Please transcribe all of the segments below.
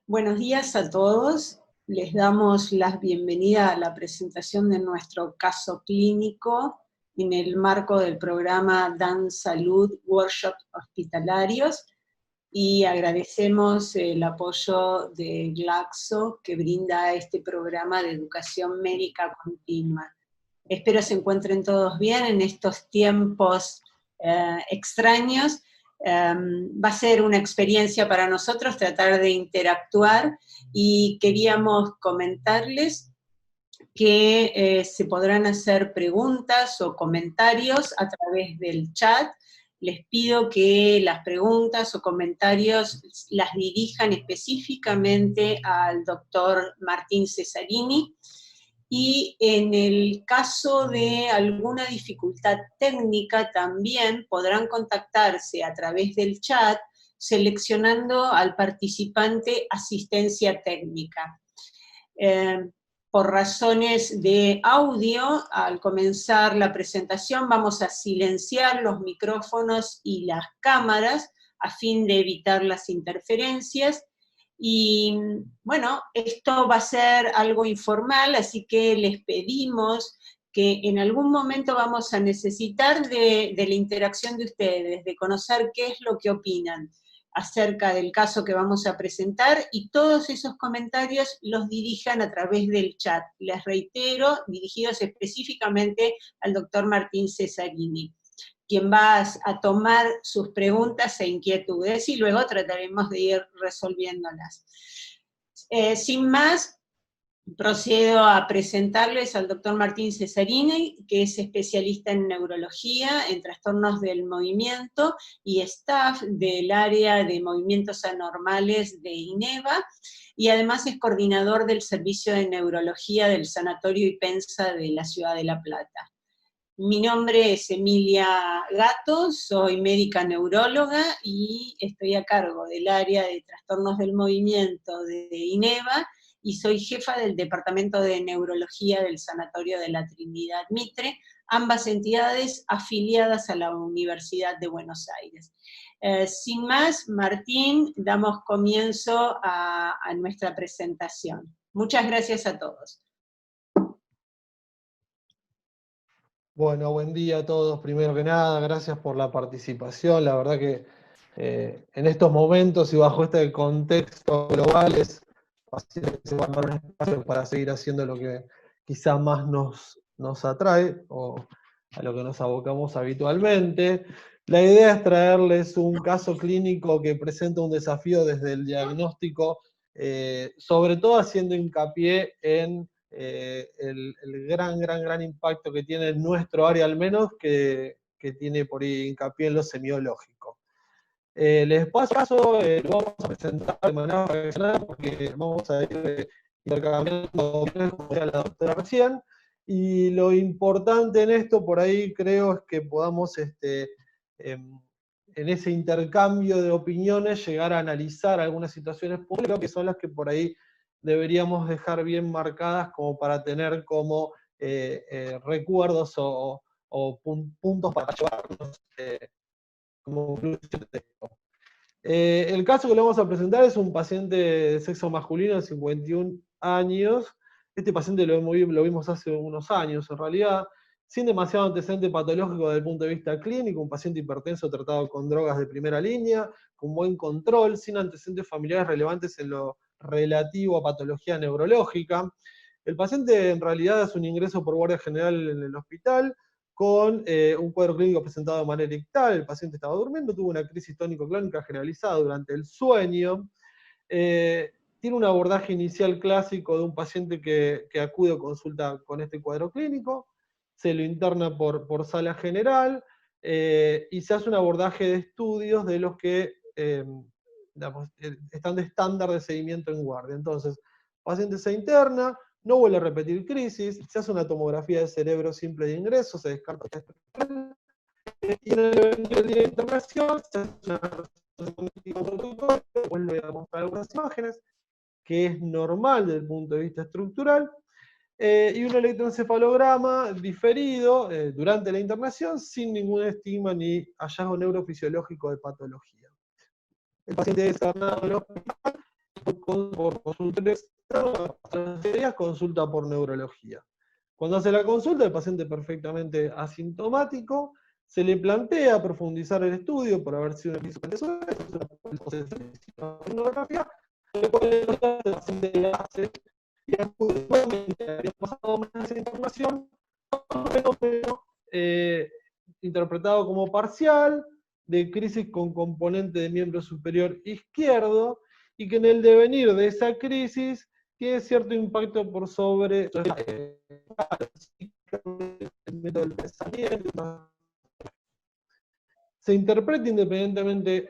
Buenos días a todos. Les damos la bienvenida a la presentación de nuestro caso clínico en el marco del programa Dan Salud Workshop Hospitalarios y agradecemos el apoyo de Glaxo que brinda este programa de educación médica continua. Espero se encuentren todos bien en estos tiempos extraños. Va a ser una experiencia para nosotros tratar de interactuar y queríamos comentarles que se podrán hacer preguntas o comentarios a través del chat. Les pido que las preguntas o comentarios las dirijan específicamente al doctor Martín Cesarini, y en el caso de alguna dificultad técnica también podrán contactarse a través del chat seleccionando al participante asistencia técnica. Por razones de audio, al comenzar la presentación vamos a silenciar los micrófonos y las cámaras a fin de evitar las interferencias. Y bueno, esto va a ser algo informal, así que les pedimos que en algún momento vamos a necesitar de la interacción de ustedes, de conocer qué es lo que opinan acerca del caso que vamos a presentar, y todos esos comentarios los dirijan a través del chat. Les reitero, dirigidos específicamente al doctor Martín Cesarini, quien va a tomar sus preguntas e inquietudes y luego trataremos de ir resolviéndolas. Sin más, procedo a presentarles al doctor Martín Cesarini, que es especialista en neurología, en trastornos del movimiento y staff del área de movimientos anormales de INEVA, y además es coordinador del servicio de neurología del Sanatorio Ipensa de la Ciudad de La Plata. Mi nombre es Emilia Gato, soy médica neuróloga y estoy a cargo del área de trastornos del movimiento de INEVA, y soy jefa del Departamento de Neurología del Sanatorio de la Trinidad Mitre, ambas entidades afiliadas a la Universidad de Buenos Aires. Sin más, Martín, damos comienzo a nuestra presentación. Muchas gracias a todos. Bueno, buen día a todos. Primero que nada, gracias por la participación. La verdad que en estos momentos y bajo este contexto global es fácil que se van a dar un espacio para seguir haciendo lo que quizá más nos atrae o a lo que nos abocamos habitualmente. La idea es traerles un caso clínico que presenta un desafío desde el diagnóstico, sobre todo haciendo hincapié en el gran impacto que tiene en nuestro área, al menos, que tiene por ahí hincapié en lo semiológico. Les paso, lo vamos a presentar de manera fraccionada porque vamos a ir intercambiando opiniones, como decía la doctora recién, y lo importante en esto, por ahí creo, es que podamos, en ese intercambio de opiniones, llegar a analizar algunas situaciones públicas que son las que por ahí deberíamos dejar bien marcadas como para tener como recuerdos o puntos para llevarnos como conclusión de esto. El caso que le vamos a presentar es un paciente de sexo masculino de 51 años. Este paciente lo vimos hace unos años, en realidad, sin demasiado antecedente patológico desde el punto de vista clínico, un paciente hipertenso tratado con drogas de primera línea, con buen control, sin antecedentes familiares relevantes en lo relativo a patología neurológica. El paciente en realidad es un ingreso por guardia general en el hospital, con un cuadro clínico presentado de manera ictal. El paciente estaba durmiendo, tuvo una crisis tónico-clónica generalizada durante el sueño. Tiene un abordaje inicial clásico de un paciente que acude a consulta con este cuadro clínico, se lo interna por sala general, y se hace un abordaje de estudios de los que digamos, están de estándar de seguimiento en guardia. Entonces, el paciente se interna, no vuelve a repetir crisis, se hace una tomografía de cerebro simple de ingreso, se descarta y en el día de internación se hace una vuelve a mostrar algunas imágenes, que es normal desde el punto de vista estructural, y un electroencefalograma diferido durante la internación sin ningún estigma ni hallazgo neurofisiológico de patología. El paciente es internado en el hospital por consultorio externo, consulta por neurología. Cuando hace la consulta, el paciente perfectamente asintomático, se le plantea profundizar el estudio por haber sido una crisis de sonografía, el paciente le hace y nuevamente había pasado más esa información, interpretado como parcial, de crisis con componente de miembro superior izquierdo, y que en el devenir de esa crisis tiene cierto impacto por sobre el método del pensamiento. Se interpreta independientemente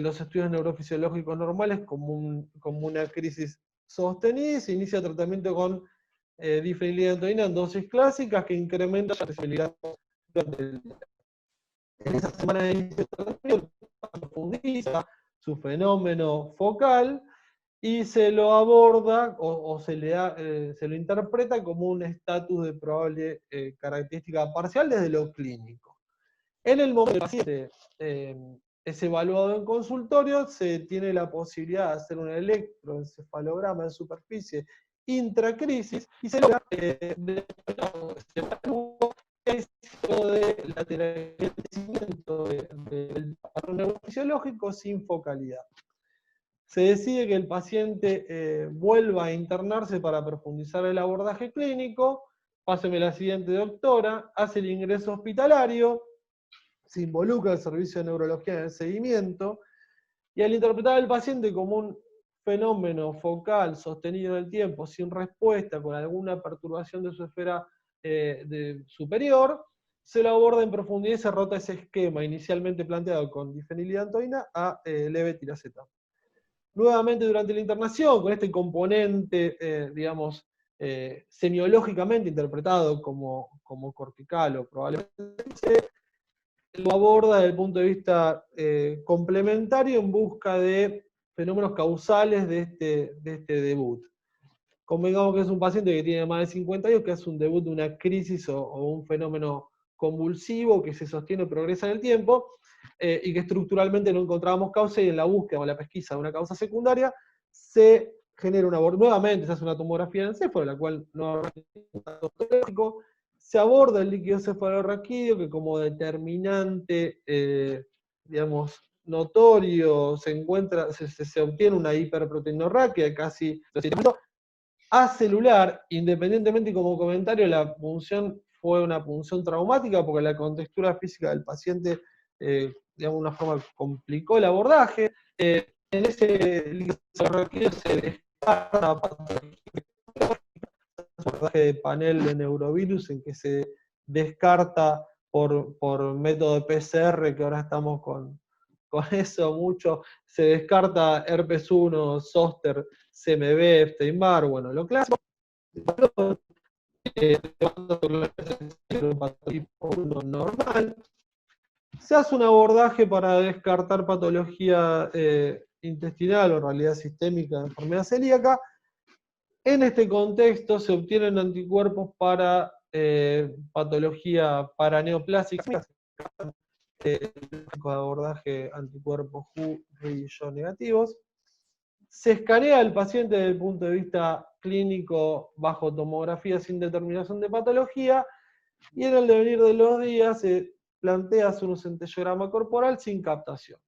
los estudios neurofisiológicos normales como una crisis sostenida, y se inicia tratamiento con difenilidantoína en dosis clásicas que incrementa la sensibilidad durante el día. En esa semana de inicio de tratamiento profundiza su fenómeno focal y se lo aborda o se lo interpreta como un estatus de probable característica parcial desde lo clínico. En el momento que el paciente es evaluado en consultorio, se tiene la posibilidad de hacer un electroencefalograma en superficie intracrisis y se logra de lateralizamiento del patrón neurofisiológico sin focalidad. Se decide que el paciente vuelva a internarse para profundizar el abordaje clínico. Páseme la siguiente, doctora. Hace el ingreso hospitalario, se involucra el servicio de neurología en el seguimiento, y al interpretar al paciente como un fenómeno focal sostenido en el tiempo, sin respuesta, con alguna perturbación de su esfera superior, se lo aborda en profundidad y se rota ese esquema inicialmente planteado con difenilidantoína a levetiracetam. Nuevamente durante la internación, con este componente, semiológicamente interpretado como cortical o probablemente, lo aborda desde el punto de vista complementario en busca de fenómenos causales de este debut. Convengamos que es un paciente que tiene más de 50 años, que es un debut de una crisis o un fenómeno convulsivo que se sostiene y progresa en el tiempo, y que estructuralmente no encontrábamos causa, y en la búsqueda o la pesquisa de una causa secundaria se genera nuevamente se hace una tomografía de encéfalo, la cual no es un dato patológico. Se aborda el líquido cefalorraquídeo, que como determinante, notorio, se obtiene una hiperproteinorraquia, casi acelular, independientemente, y como comentario, la punción fue una punción traumática porque la contextura física del paciente, de alguna forma, complicó el abordaje. En ese líquido cefalorraquídeo se descarta abordaje de panel de neurovirus, en que se descarta por método de PCR, que ahora estamos con eso mucho, se descarta herpes 1, zóster, CMV, Epstein-Barr, bueno, lo clásico. Normal. Se hace un abordaje para descartar patología intestinal o realidad sistémica de enfermedad celíaca. En este contexto se obtienen anticuerpos para patología paraneoplásica, de abordaje anticuerpos Hu-RI-Yo negativos. Se escanea al paciente desde el punto de vista clínico bajo tomografía sin determinación de patología, y en el devenir de los días se plantea hacer un centellograma corporal sin captación.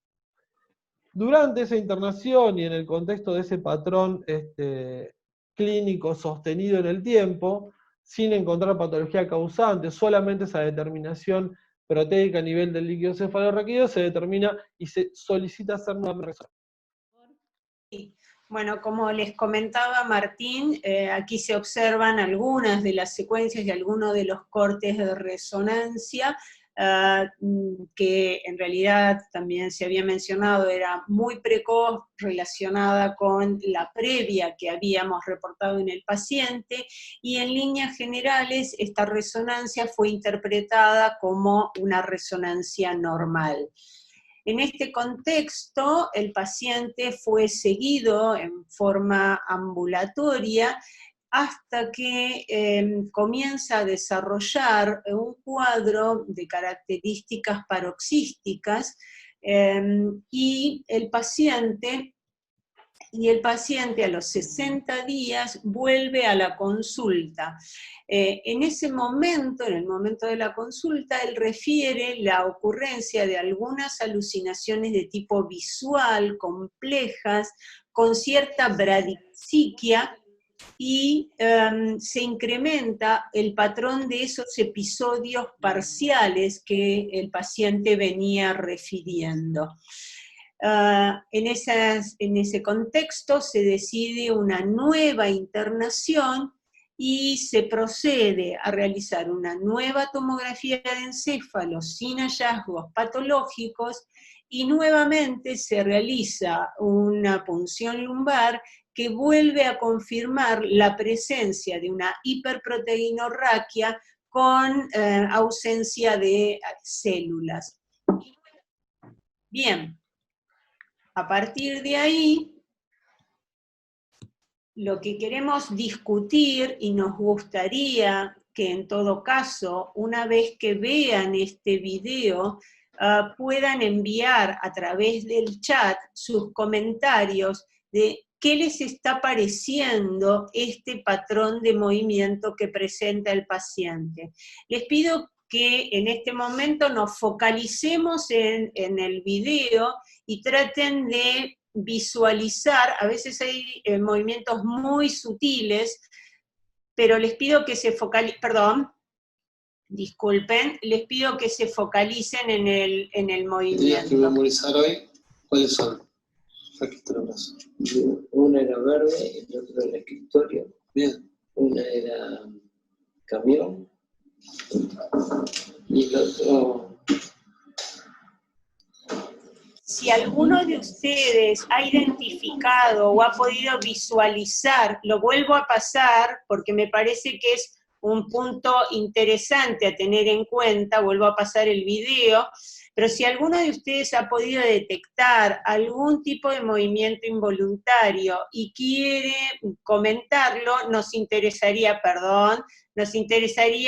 Durante esa internación y en el contexto de ese patrón clínico sostenido en el tiempo, sin encontrar patología causante, solamente esa determinación proteica a nivel del líquido cefalorraquídeo, se determina y se solicita hacer una resonancia. Bueno, como les comentaba Martín, aquí se observan algunas de las secuencias y algunos de los cortes de resonancia, que en realidad también se había mencionado, era muy precoz, relacionada con la previa que habíamos reportado en el paciente, y en líneas generales esta resonancia fue interpretada como una resonancia normal. En este contexto, el paciente fue seguido en forma ambulatoria hasta que comienza a desarrollar un cuadro de características paroxísticas, y el paciente y el paciente a los 60 días vuelve a la consulta. En ese momento, en el momento de la consulta, él refiere la ocurrencia de algunas alucinaciones de tipo visual, complejas, con cierta bradixiquia, y se incrementa el patrón de esos episodios parciales que el paciente venía refiriendo. En ese contexto se decide una nueva internación y se procede a realizar una nueva tomografía de encéfalo sin hallazgos patológicos, y nuevamente se realiza una punción lumbar que vuelve a confirmar la presencia de una hiperproteinorraquia con ausencia de células. Bien, a partir de ahí, lo que queremos discutir, y nos gustaría que en todo caso, una vez que vean este video, puedan enviar a través del chat sus comentarios de qué les está pareciendo este patrón de movimiento que presenta el paciente. Les pido que en este momento nos focalicemos en el video y traten de visualizar. A veces hay movimientos muy sutiles, pero les pido que se focalicen, perdón, disculpen, les pido que se focalicen en el movimiento. ¿Tenías que memorizar hoy? ¿Cuáles son? Aquí está el brazo. Una era verde, el otro era escritorio. Bien. Una era camión. Y el otro... Si alguno de ustedes ha identificado o ha podido visualizar, lo vuelvo a pasar porque me parece que es un punto interesante a tener en cuenta, vuelvo a pasar el video, pero si alguno de ustedes ha podido detectar algún tipo de movimiento involuntario y quiere comentarlo, nos interesaría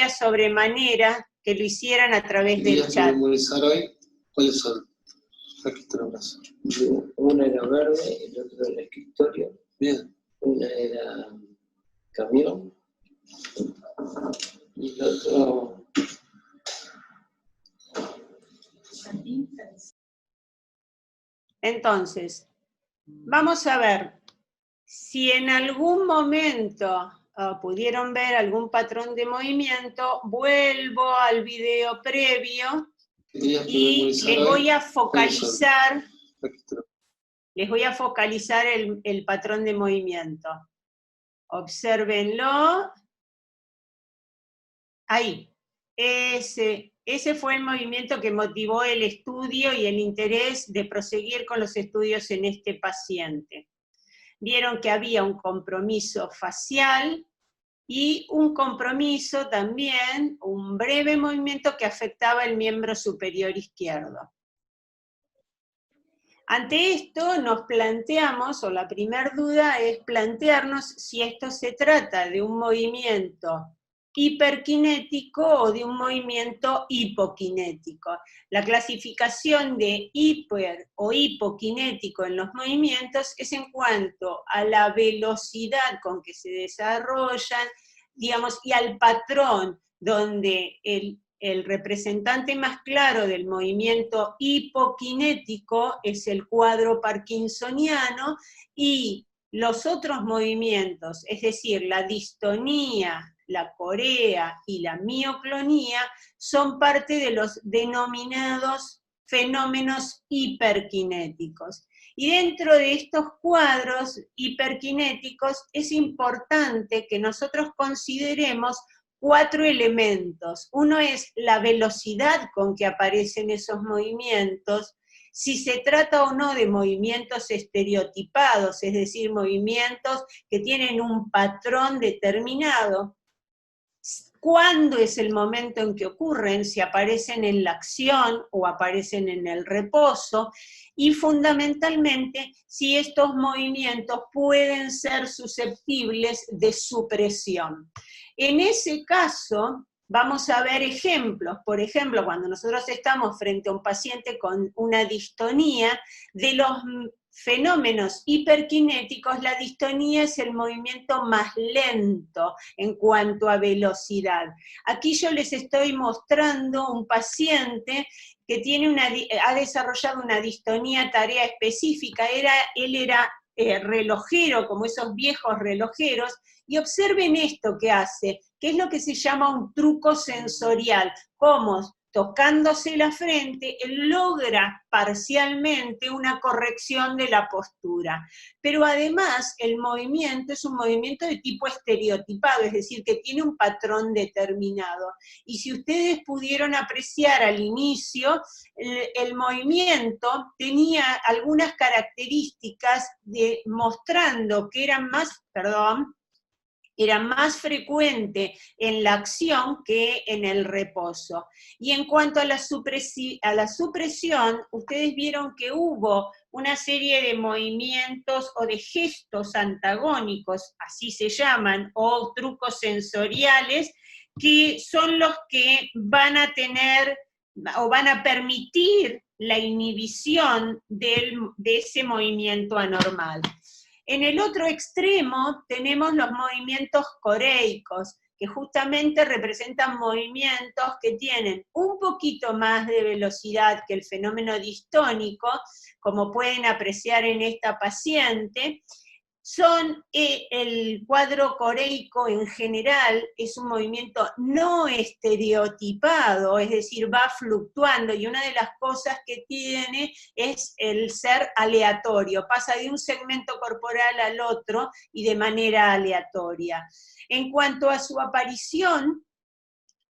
sobremanera que lo hicieran a través del chat. ¿Tenías que memorizar hoy? ¿Cuáles son? Aquí está el brazo. Una era verde, el otro era escritorio. Bien. Una era camión. Y el otro... Entonces, vamos a ver si en algún momento pudieron ver algún patrón de movimiento. Vuelvo al video previo y les voy a focalizar el patrón de movimiento. Obsérvenlo. Ahí. Ese fue el movimiento que motivó el estudio y el interés de proseguir con los estudios en este paciente. Vieron que había un compromiso facial y un compromiso también, un breve movimiento que afectaba el miembro superior izquierdo. Ante esto nos planteamos, o la primera duda es plantearnos si esto se trata de un movimiento hiperkinético o de un movimiento hipokinético. La clasificación de hiper o hipokinético en los movimientos es en cuanto a la velocidad con que se desarrollan, digamos, y al patrón donde el representante más claro del movimiento hipokinético es el cuadro parkinsoniano, y los otros movimientos, es decir, la distonía, la corea y la mioclonía, son parte de los denominados fenómenos hiperkinéticos. Y dentro de estos cuadros hiperkinéticos es importante que nosotros consideremos 4 elementos. Uno es la velocidad con que aparecen esos movimientos, si se trata o no de movimientos estereotipados, es decir, movimientos que tienen un patrón determinado. ¿Cuándo es el momento en que ocurren? Si aparecen en la acción o aparecen en el reposo, y fundamentalmente si estos movimientos pueden ser susceptibles de supresión. En ese caso, vamos a ver ejemplos. Por ejemplo, cuando nosotros estamos frente a un paciente con una distonía, de los fenómenos hiperkinéticos, la distonía es el movimiento más lento en cuanto a velocidad. Aquí yo les estoy mostrando un paciente que ha desarrollado una distonía tarea específica. Él era relojero, como esos viejos relojeros, y observen esto que hace, que es lo que se llama un truco sensorial, como tocándose la frente, él logra parcialmente una corrección de la postura. Pero además el movimiento es un movimiento de tipo estereotipado, es decir, que tiene un patrón determinado. Y si ustedes pudieron apreciar al inicio, el movimiento tenía algunas características mostrando que era más frecuente en la acción que en el reposo. Y en cuanto a la supresión, ustedes vieron que hubo una serie de movimientos o de gestos antagónicos, así se llaman, o trucos sensoriales, que son los que van a tener o van a permitir la inhibición de ese movimiento anormal. En el otro extremo tenemos los movimientos coreicos, que justamente representan movimientos que tienen un poquito más de velocidad que el fenómeno distónico, como pueden apreciar en esta paciente. El cuadro coreico en general es un movimiento no estereotipado, es decir, va fluctuando, y una de las cosas que tiene es el ser aleatorio, pasa de un segmento corporal al otro y de manera aleatoria. En cuanto a su aparición,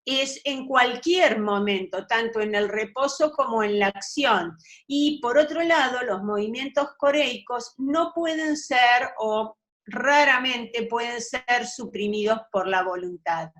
es en cualquier momento, tanto en el reposo como en la acción. Y por otro lado, los movimientos coreicos no pueden ser, o raramente pueden ser, suprimidos por la voluntad.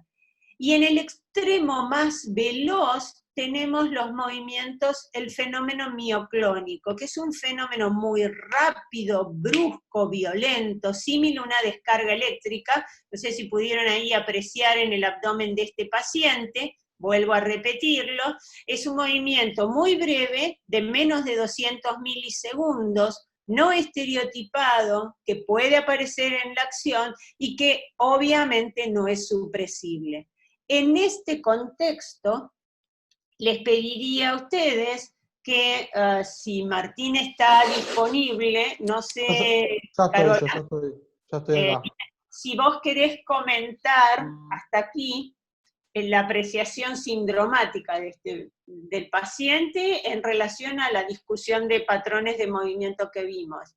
Y en el extremo más veloz tenemos los movimientos, el fenómeno mioclónico, que es un fenómeno muy rápido, brusco, violento, similar a una descarga eléctrica. No sé si pudieron ahí apreciar en el abdomen de este paciente, vuelvo a repetirlo, es un movimiento muy breve, de menos de 200 milisegundos, no estereotipado, que puede aparecer en la acción y que obviamente no es supresible. En este contexto, les pediría a ustedes que si Martín está disponible, no sé, Carola, ya estoy acá. si vos querés comentar hasta aquí la apreciación sindromática del paciente en relación a la discusión de patrones de movimiento que vimos.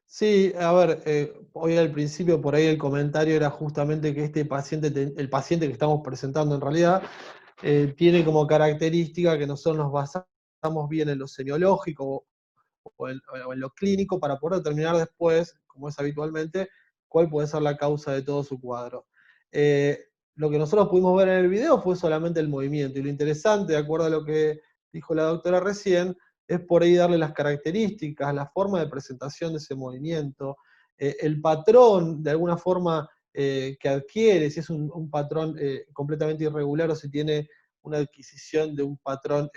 Sí, a ver, hoy al principio por ahí el comentario era justamente que este paciente, el paciente que estamos presentando en realidad, tiene como característica que nosotros nos basamos bien en lo semiológico o en lo clínico para poder determinar después, como es habitualmente, cuál puede ser la causa de todo su cuadro. Lo que nosotros pudimos ver en el video fue solamente el movimiento, y lo interesante, de acuerdo a lo que dijo la doctora recién, es por ahí darle las características, la forma de presentación de ese movimiento, el patrón, de alguna forma, que adquiere, si es un patrón completamente irregular o si tiene una adquisición de un patrón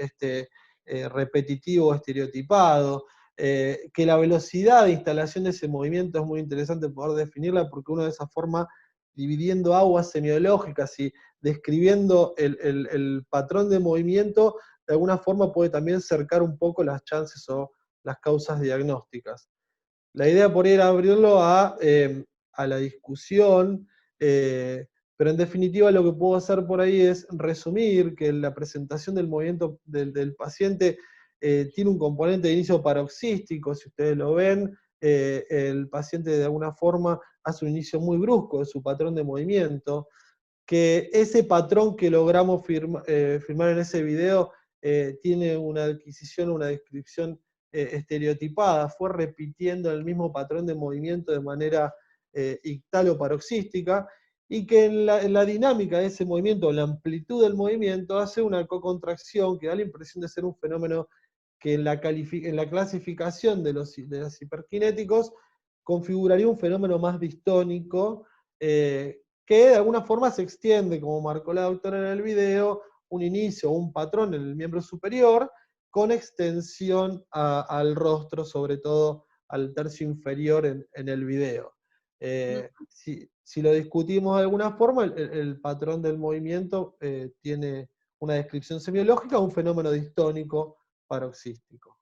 repetitivo o estereotipado, que la velocidad de instalación de ese movimiento es muy interesante poder definirla, porque uno de esa forma, dividiendo aguas semiológicas y describiendo el patrón de movimiento, de alguna forma puede también cercar un poco las chances o las causas diagnósticas. La idea por ahí era abrirlo a la discusión, pero en definitiva lo que puedo hacer por ahí es resumir que la presentación del movimiento del paciente tiene un componente de inicio paroxístico. Si ustedes lo ven, el paciente de alguna forma hace un inicio muy brusco de su patrón de movimiento, que ese patrón que logramos firmar en ese video tiene una adquisición, una descripción estereotipada, fue repitiendo el mismo patrón de movimiento de manera ictalo-paroxística, y que en la dinámica de ese movimiento, la amplitud del movimiento, hace una cocontracción que da la impresión de ser un fenómeno que en la clasificación de los hiperkinéticos configuraría un fenómeno más distónico, que de alguna forma se extiende, como marcó la doctora en el video, un inicio o un patrón en el miembro superior, con extensión al rostro, sobre todo al tercio inferior en el video. Si lo discutimos de alguna forma, el patrón del movimiento tiene una descripción semiológica, un fenómeno distónico paroxístico.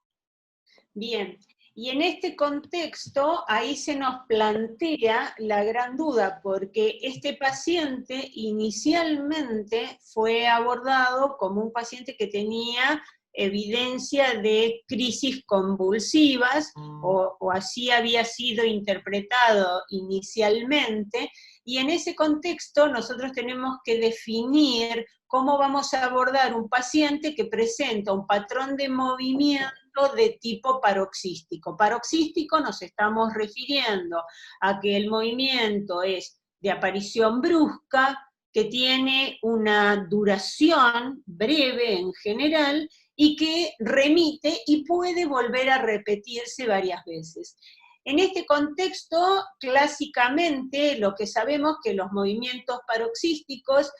Bien, y en este contexto ahí se nos plantea la gran duda, porque este paciente inicialmente fue abordado como un paciente que tenía evidencia de crisis convulsivas, o así había sido interpretado inicialmente, y en ese contexto nosotros tenemos que definir cómo vamos a abordar un paciente que presenta un patrón de movimiento de tipo paroxístico. Paroxístico nos estamos refiriendo a que el movimiento es de aparición brusca, que tiene una duración breve en general, y que remite y puede volver a repetirse varias veces. En este contexto, clásicamente, lo que sabemos que los movimientos paroxísticos,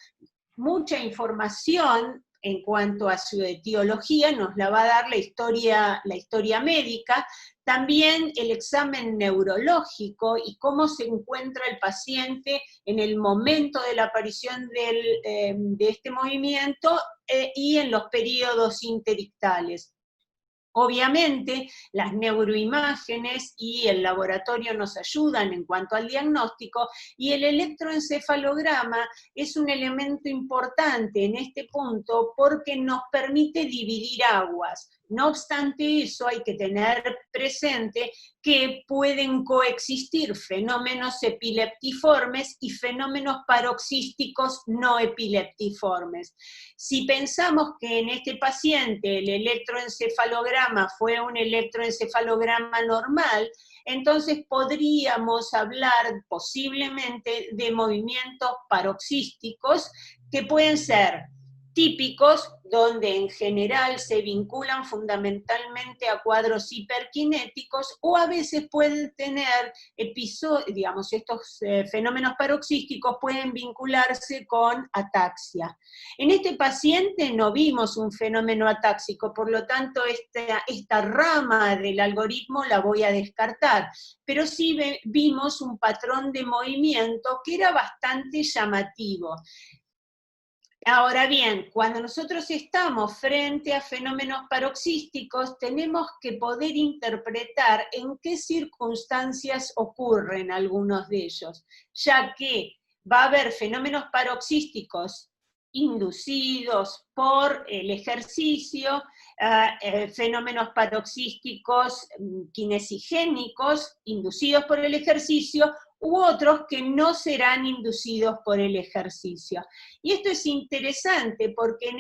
mucha información en cuanto a su etiología nos la va a dar la historia médica, también el examen neurológico y cómo se encuentra el paciente en el momento de la aparición de este movimiento y en los periodos interictales. Obviamente, las neuroimágenes y el laboratorio nos ayudan en cuanto al diagnóstico, y el electroencefalograma es un elemento importante en este punto porque nos permite dividir aguas. No obstante eso, hay que tener presente que pueden coexistir fenómenos epileptiformes y fenómenos paroxísticos no epileptiformes. Si pensamos que en este paciente el electroencefalograma fue un electroencefalograma normal, entonces podríamos hablar posiblemente de movimientos paroxísticos que pueden ser típicos, donde en general se vinculan fundamentalmente a cuadros hiperkinéticos, o a veces pueden tener episodios, digamos, estos fenómenos paroxísticos pueden vincularse con ataxia. En este paciente no vimos un fenómeno atáxico, por lo tanto esta rama del algoritmo la voy a descartar, pero sí vimos un patrón de movimiento que era bastante llamativo. Ahora bien, cuando nosotros estamos frente a fenómenos paroxísticos, tenemos que poder interpretar en qué circunstancias ocurren algunos de ellos, ya que va a haber fenómenos paroxísticos inducidos por el ejercicio, fenómenos paroxísticos kinesigénicos inducidos por el ejercicio, u otros que no serán inducidos por el ejercicio. Y esto es interesante porque en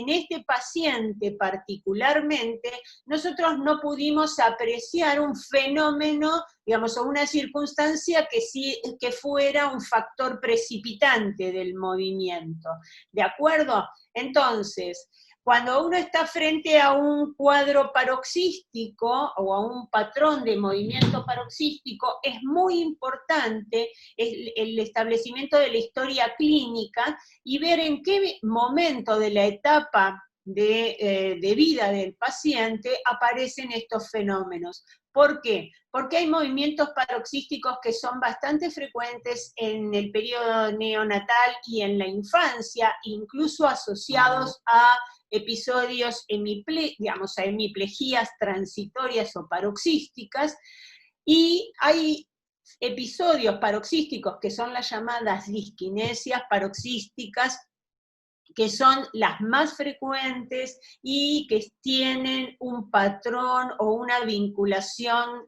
este paciente particularmente, nosotros no pudimos apreciar un fenómeno, digamos, o una circunstancia que fuera un factor precipitante del movimiento. ¿De acuerdo? Entonces, cuando uno está frente a un cuadro paroxístico o a un patrón de movimiento paroxístico, es muy importante el establecimiento de la historia clínica y ver en qué momento de la etapa de vida del paciente aparecen estos fenómenos. ¿Por qué? Porque hay movimientos paroxísticos que son bastante frecuentes en el periodo neonatal y en la infancia, incluso asociados a episodios digamos, a hemiplejías transitorias o paroxísticas, y hay episodios paroxísticos que son las llamadas disquinesias paroxísticas, que son las más frecuentes y que tienen un patrón o una vinculación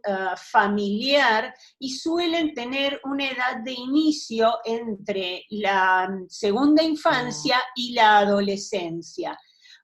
familiar, y suelen tener una edad de inicio entre la segunda infancia y la adolescencia.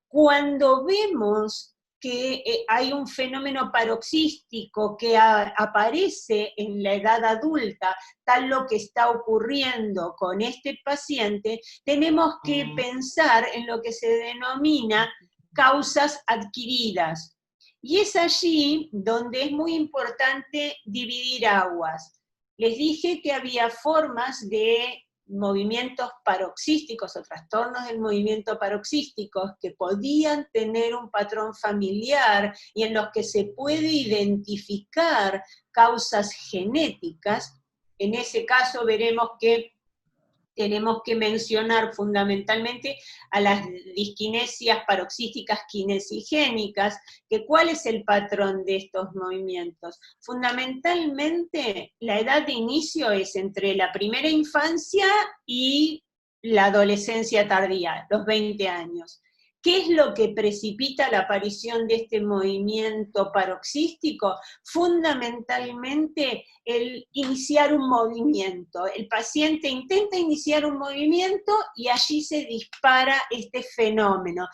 Cuando vemos que hay un fenómeno paroxístico que aparece en la edad adulta, tal lo que está ocurriendo con este paciente, tenemos que pensar en lo que se denomina causas adquiridas. Y es allí donde es muy importante dividir aguas. Les dije que había formas de movimientos paroxísticos o trastornos del movimiento paroxístico que podían tener un patrón familiar y en los que se puede identificar causas genéticas, en ese caso veremos que tenemos que mencionar fundamentalmente a las disquinesias paroxísticas kinesigénicas, que ¿cuál es el patrón de estos movimientos? Fundamentalmente, la edad de inicio es entre la primera infancia y la adolescencia tardía, los 20 años. ¿Qué es lo que precipita la aparición de este movimiento paroxístico? Fundamentalmente el iniciar un movimiento. El paciente intenta iniciar un movimiento y allí se dispara este fenómeno.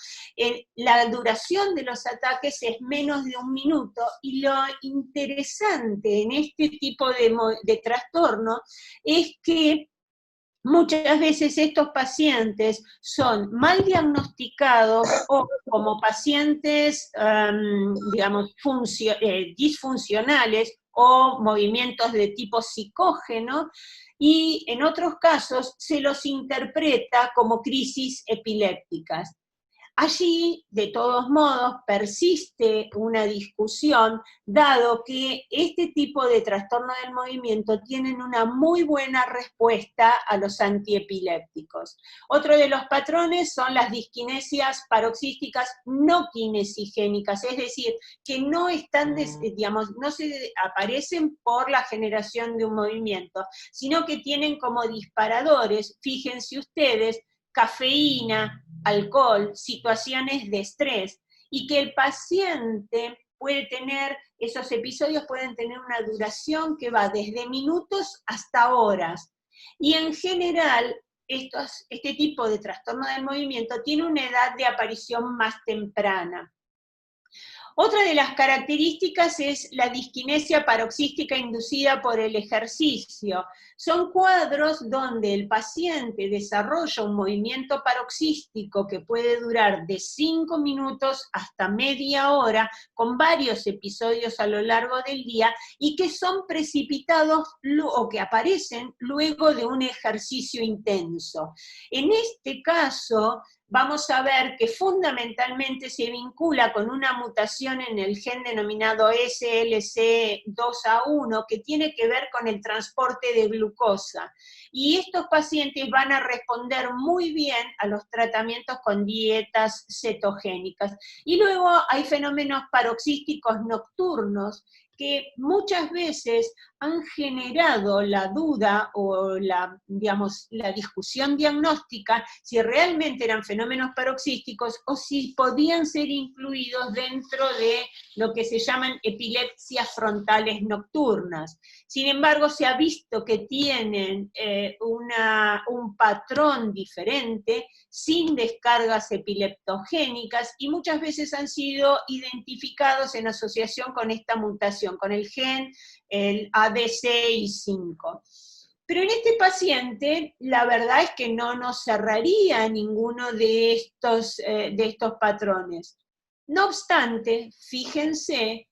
La duración de los ataques es menos de 1 minuto y lo interesante en este tipo de trastorno es que muchas veces estos pacientes son mal diagnosticados o como pacientes, digamos, disfuncionales o movimientos de tipo psicógeno, y en otros casos se los interpreta como crisis epilépticas. Allí, de todos modos, persiste una discusión, dado que este tipo de trastorno del movimiento tienen una muy buena respuesta a los antiepilépticos. Otro de los patrones son las disquinesias paroxísticas no kinesigénicas, es decir, que no están, digamos, no se aparecen por la generación de un movimiento, sino que tienen como disparadores, fíjense ustedes, cafeína, alcohol, situaciones de estrés, y que el paciente puede tener, esos episodios pueden tener una duración que va desde minutos hasta horas. Y en general, este tipo de trastorno del movimiento tiene una edad de aparición más temprana. Otra de las características es la disquinesia paroxística inducida por el ejercicio. Son cuadros donde el paciente desarrolla un movimiento paroxístico que puede durar de 5 minutos hasta media hora, con varios episodios a lo largo del día, y que son precipitados o que aparecen luego de un ejercicio intenso. En este caso, vamos a ver que fundamentalmente se vincula con una mutación en el gen denominado SLC2A1, que tiene que ver con el transporte de glucosa. Y estos pacientes van a responder muy bien a los tratamientos con dietas cetogénicas. Y luego hay fenómenos paroxísticos nocturnos, que muchas veces han generado la duda o la discusión diagnóstica si realmente eran fenómenos paroxísticos o si podían ser incluidos dentro de lo que se llaman epilepsias frontales nocturnas. Sin embargo, se ha visto que tienen un patrón diferente, sin descargas epileptogénicas, y muchas veces han sido identificados en asociación con esta mutación, con el gen, el ABCI5. Pero en este paciente, la verdad es que no nos cerraría ninguno de estos patrones. No obstante, fíjense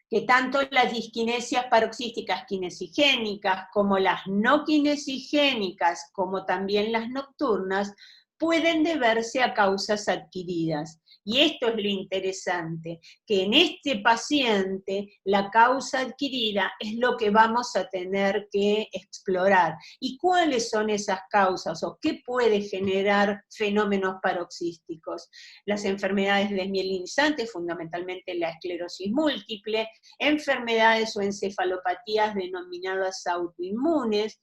que tanto las disquinesias paroxísticas kinesigénicas como las no kinesigénicas, como también las nocturnas, pueden deberse a causas adquiridas. Y esto es lo interesante, que en este paciente la causa adquirida es lo que vamos a tener que explorar. ¿Y cuáles son esas causas o qué puede generar fenómenos paroxísticos? Las enfermedades desmielinizantes, fundamentalmente la esclerosis múltiple, enfermedades o encefalopatías denominadas autoinmunes,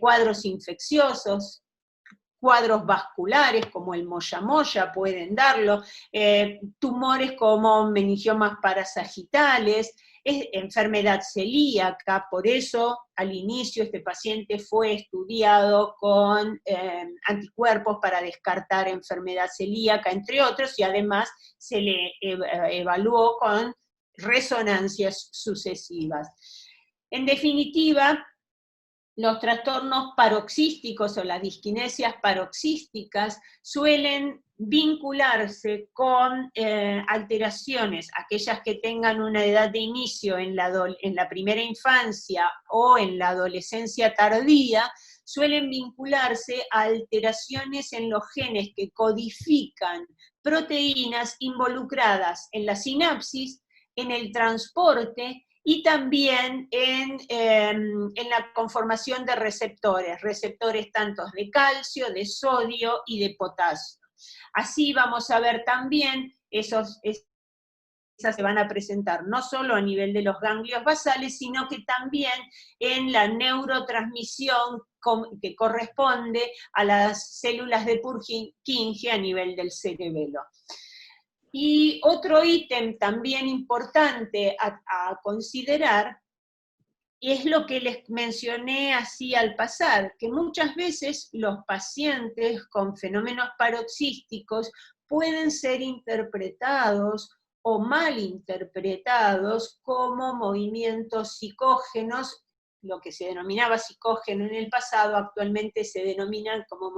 cuadros infecciosos, cuadros vasculares como el moyamoya pueden darlo, tumores como meningiomas parasagitales, enfermedad celíaca. Por eso al inicio este paciente fue estudiado con anticuerpos para descartar enfermedad celíaca, entre otros, y además se le evaluó con resonancias sucesivas. En definitiva, los trastornos paroxísticos o las disquinesias paroxísticas suelen vincularse con alteraciones, aquellas que tengan una edad de inicio en la primera infancia o en la adolescencia tardía, suelen vincularse a alteraciones en los genes que codifican proteínas involucradas en la sinapsis, en el transporte y también en la conformación de receptores tanto de calcio, de sodio y de potasio. Así vamos a ver también esas se van a presentar no solo a nivel de los ganglios basales, sino que también en la neurotransmisión que corresponde a las células de Purkinje a nivel del cerebelo. Y otro ítem también importante a considerar es lo que les mencioné así al pasar, que muchas veces los pacientes con fenómenos paroxísticos pueden ser interpretados o malinterpretados como movimientos psicógenos, lo que se denominaba psicógeno en el pasado, actualmente se denominan como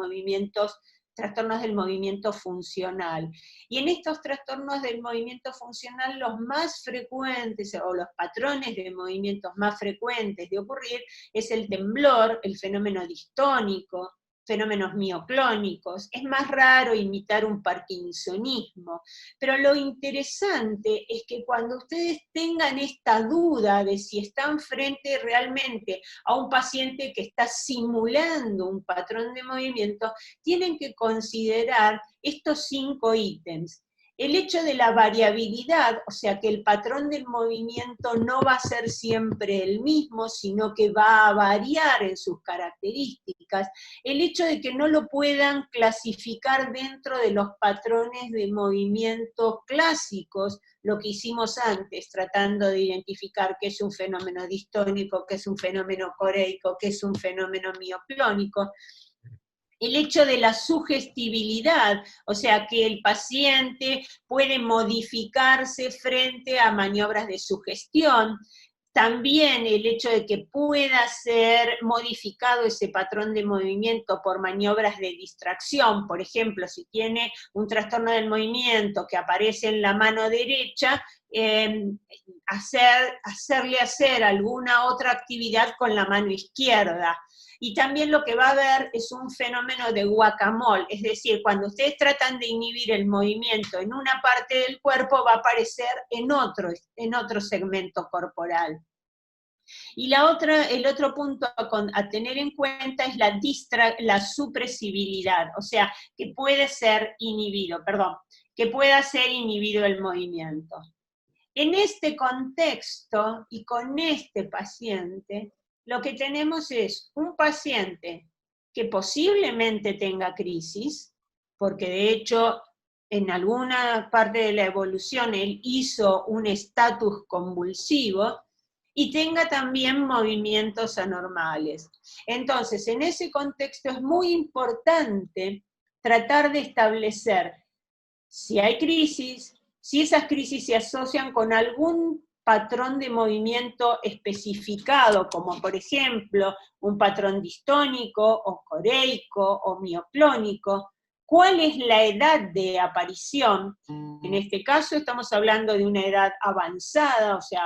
trastornos del movimiento funcional. Y en estos trastornos del movimiento funcional, los más frecuentes, o los patrones de movimientos más frecuentes de ocurrir, es el temblor, el fenómeno distónico, fenómenos mioclónicos. Es más raro imitar un parkinsonismo, pero lo interesante es que cuando ustedes tengan esta duda de si están frente realmente a un paciente que está simulando un patrón de movimiento, tienen que considerar estos 5 ítems. El hecho de la variabilidad, o sea que el patrón del movimiento no va a ser siempre el mismo, sino que va a variar en sus características. El hecho de que no lo puedan clasificar dentro de los patrones de movimiento clásicos, lo que hicimos antes, tratando de identificar qué es un fenómeno distónico, qué es un fenómeno coreico, qué es un fenómeno mioclónico. El hecho de la sugestibilidad, o sea, que el paciente puede modificarse frente a maniobras de sugestión. También el hecho de que pueda ser modificado ese patrón de movimiento por maniobras de distracción. Por ejemplo, si tiene un trastorno del movimiento que aparece en la mano derecha, hacerle hacer alguna otra actividad con la mano izquierda. Y también lo que va a haber es un fenómeno de guacamole, es decir, cuando ustedes tratan de inhibir el movimiento en una parte del cuerpo, va a aparecer en otro segmento corporal. Y el otro punto a tener en cuenta es la supresibilidad, o sea, que pueda ser inhibido el movimiento. En este contexto y con este paciente, lo que tenemos es un paciente que posiblemente tenga crisis, porque de hecho en alguna parte de la evolución él hizo un estatus convulsivo, y tenga también movimientos anormales. Entonces, en ese contexto es muy importante tratar de establecer si hay crisis, si esas crisis se asocian con algún patrón de movimiento especificado, como por ejemplo un patrón distónico, o coreico, o mioclónico. ¿Cuál es la edad de aparición? En este caso estamos hablando de una edad avanzada, o sea,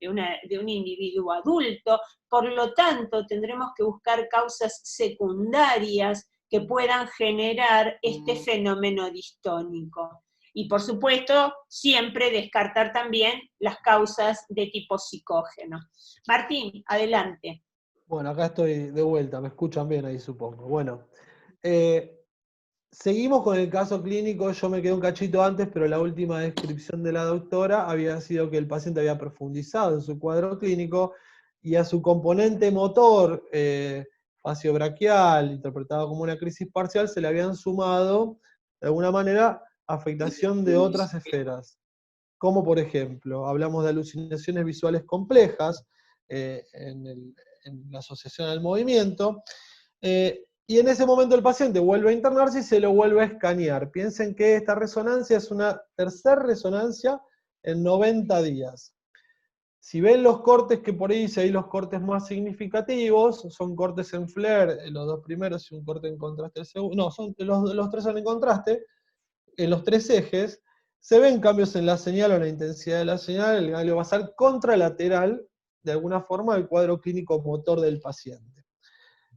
de un individuo adulto, por lo tanto tendremos que buscar causas secundarias que puedan generar este fenómeno distónico. Y por supuesto, siempre descartar también las causas de tipo psicógeno. Martín, adelante. Bueno, acá estoy de vuelta, me escuchan bien ahí supongo. Bueno, seguimos con el caso clínico, yo me quedé un cachito antes, pero la última descripción de la doctora había sido que el paciente había profundizado en su cuadro clínico y a su componente motor facio-braquial, interpretado como una crisis parcial, se le habían sumado, de alguna manera, afectación de otras esferas. Como por ejemplo, hablamos de alucinaciones visuales complejas en la asociación al movimiento, y en ese momento el paciente vuelve a internarse y se lo vuelve a escanear. Piensen que esta resonancia es una tercera resonancia en 90 días. Si ven los cortes que por ahí dice, ahí los cortes más significativos, son cortes en FLAIR, los dos primeros y un corte en contraste el segundo, no, los tres son en contraste, en los tres ejes, se ven cambios en la señal o en la intensidad de la señal, el ganglio basal contralateral, de alguna forma, del cuadro clínico motor del paciente.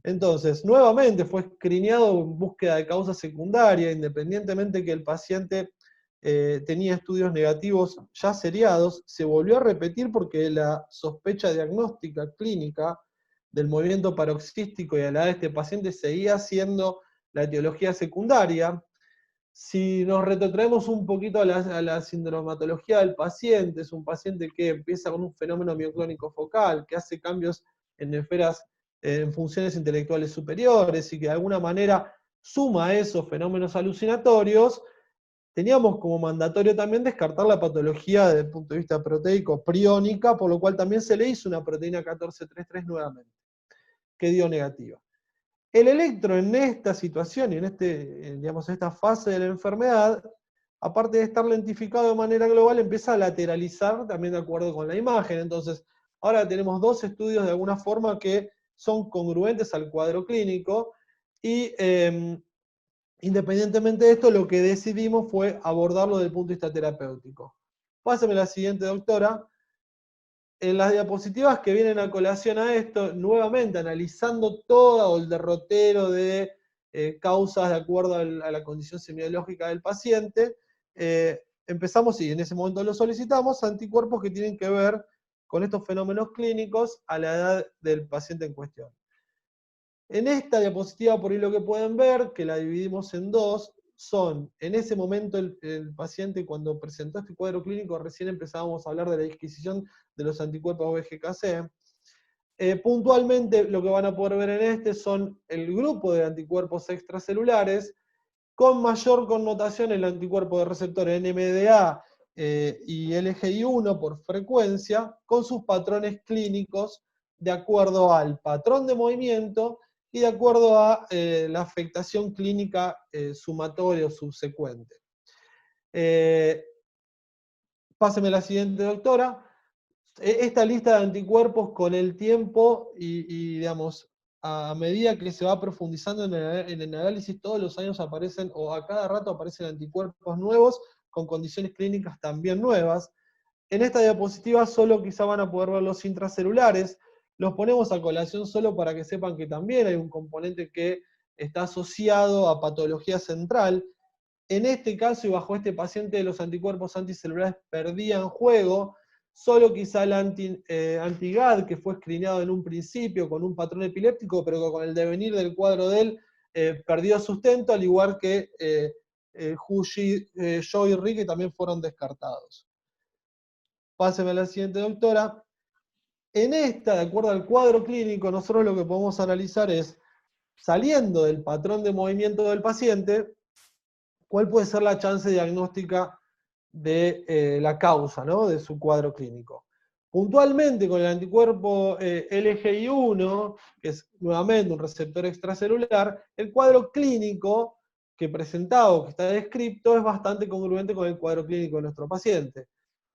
Entonces, nuevamente fue escreeneado en búsqueda de causa secundaria, independientemente que el paciente tenía estudios negativos ya seriados, se volvió a repetir porque la sospecha diagnóstica clínica del movimiento paroxístico y a la de este paciente seguía siendo la etiología secundaria. Si nos retrotraemos un poquito a la sindromatología del paciente, es un paciente que empieza con un fenómeno mioclónico focal, que hace cambios en esferas, en funciones intelectuales superiores, y que de alguna manera suma a esos fenómenos alucinatorios, teníamos como mandatorio también descartar la patología desde el punto de vista proteico priónica, por lo cual también se le hizo una proteína 1433 nuevamente, que dio negativa. El electro en esta situación y en esta fase de la enfermedad, aparte de estar lentificado de manera global, empieza a lateralizar también de acuerdo con la imagen. Entonces, ahora tenemos dos estudios de alguna forma que son congruentes al cuadro clínico y independientemente de esto, lo que decidimos fue abordarlo desde el punto de vista terapéutico. Pásame la siguiente, doctora. En las diapositivas que vienen a colación a esto, nuevamente analizando todo el derrotero de causas de acuerdo a la condición semiológica del paciente, empezamos, y en ese momento lo solicitamos, anticuerpos que tienen que ver con estos fenómenos clínicos a la edad del paciente en cuestión. En esta diapositiva, por ahí lo que pueden ver, que la dividimos en dos, son, en ese momento el paciente cuando presentó este cuadro clínico, recién empezábamos a hablar de la adquisición de los anticuerpos VGKC. Puntualmente lo que van a poder ver en este son el grupo de anticuerpos extracelulares, con mayor connotación el anticuerpo de receptor NMDA y LGI1 por frecuencia, con sus patrones clínicos de acuerdo al patrón de movimiento y de acuerdo a la afectación clínica sumatoria o subsecuente. Páseme la siguiente, doctora. Esta lista de anticuerpos con el tiempo y digamos, a medida que se va profundizando en el análisis, todos los años aparecen, o a cada rato aparecen anticuerpos nuevos con condiciones clínicas también nuevas. En esta diapositiva solo quizá van a poder ver los intracelulares. Los ponemos a colación solo para que sepan que también hay un componente que está asociado a patología central. En este caso y bajo este paciente, los anticuerpos anticelulares perdían juego, solo quizá el anti-GAD, que fue escreeneado en un principio con un patrón epiléptico, pero que con el devenir del cuadro de él perdió sustento, al igual que Hu, Zhou y Ri, que también fueron descartados. Páseme a la siguiente, doctora. En esta, de acuerdo al cuadro clínico, nosotros lo que podemos analizar es, saliendo del patrón de movimiento del paciente, cuál puede ser la chance diagnóstica de la causa, ¿no?, de su cuadro clínico. Puntualmente con el anticuerpo LGI1, que es nuevamente un receptor extracelular, el cuadro clínico que presentado, que está descrito, es bastante congruente con el cuadro clínico de nuestro paciente.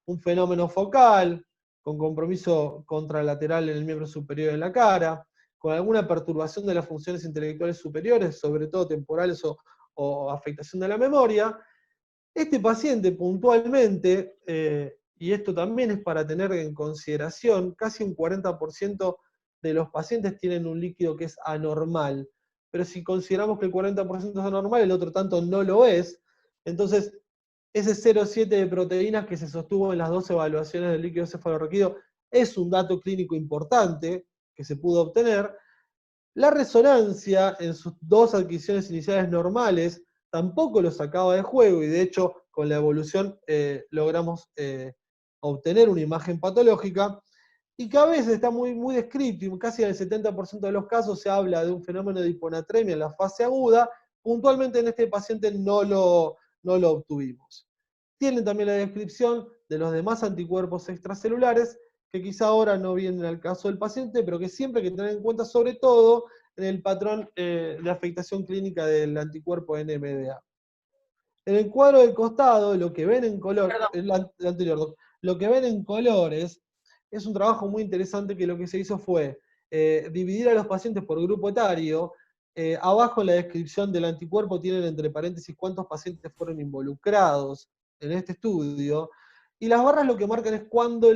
Un fenómeno focal, con compromiso contralateral en el miembro superior de la cara, con alguna perturbación de las funciones intelectuales superiores, sobre todo temporales o afectación de la memoria. Este paciente puntualmente, y esto también es para tener en consideración, casi un 40% de los pacientes tienen un líquido que es anormal, pero si consideramos que el 40% es anormal, el otro tanto no lo es, entonces ese 0,7 de proteínas que se sostuvo en las dos evaluaciones del líquido cefalorraquídeo es un dato clínico importante que se pudo obtener. La resonancia en sus dos adquisiciones iniciales normales tampoco lo sacaba de juego, y de hecho con la evolución logramos obtener una imagen patológica, y que a veces está muy, muy descrito, y casi en el 70% de los casos se habla de un fenómeno de hiponatremia en la fase aguda. Puntualmente en este paciente no lo obtuvimos. Tienen también la descripción de los demás anticuerpos extracelulares, que quizá ahora no vienen al caso del paciente, pero que siempre hay que tener en cuenta, sobre todo en el patrón de afectación clínica del anticuerpo NMDA. En el cuadro del costado, lo que ven en color, el anterior, lo que ven en colores, es un trabajo muy interesante que lo que se hizo fue dividir a los pacientes por grupo etario. Abajo en la descripción del anticuerpo tienen entre paréntesis cuántos pacientes fueron involucrados en este estudio, y las barras lo que marcan es cuando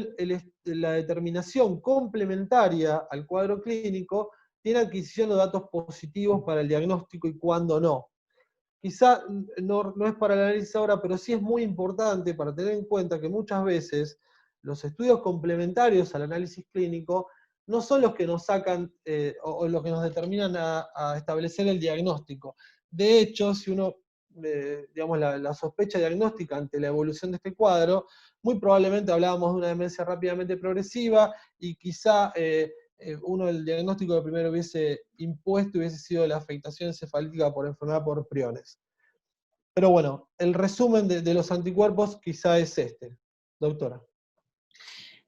la determinación complementaria al cuadro clínico tiene adquisición de datos positivos para el diagnóstico y cuándo no. Quizá no es para el análisis ahora, pero sí es muy importante para tener en cuenta que muchas veces los estudios complementarios al análisis clínico no son los que nos sacan o los que nos determinan a establecer el diagnóstico. De hecho, si uno, digamos, la sospecha diagnóstica ante la evolución de este cuadro, muy probablemente hablábamos de una demencia rápidamente progresiva y quizá uno el diagnóstico que primero hubiese impuesto hubiese sido la afectación encefalítica por enfermedad por priones. Pero bueno, el resumen de los anticuerpos quizá es este. Doctora.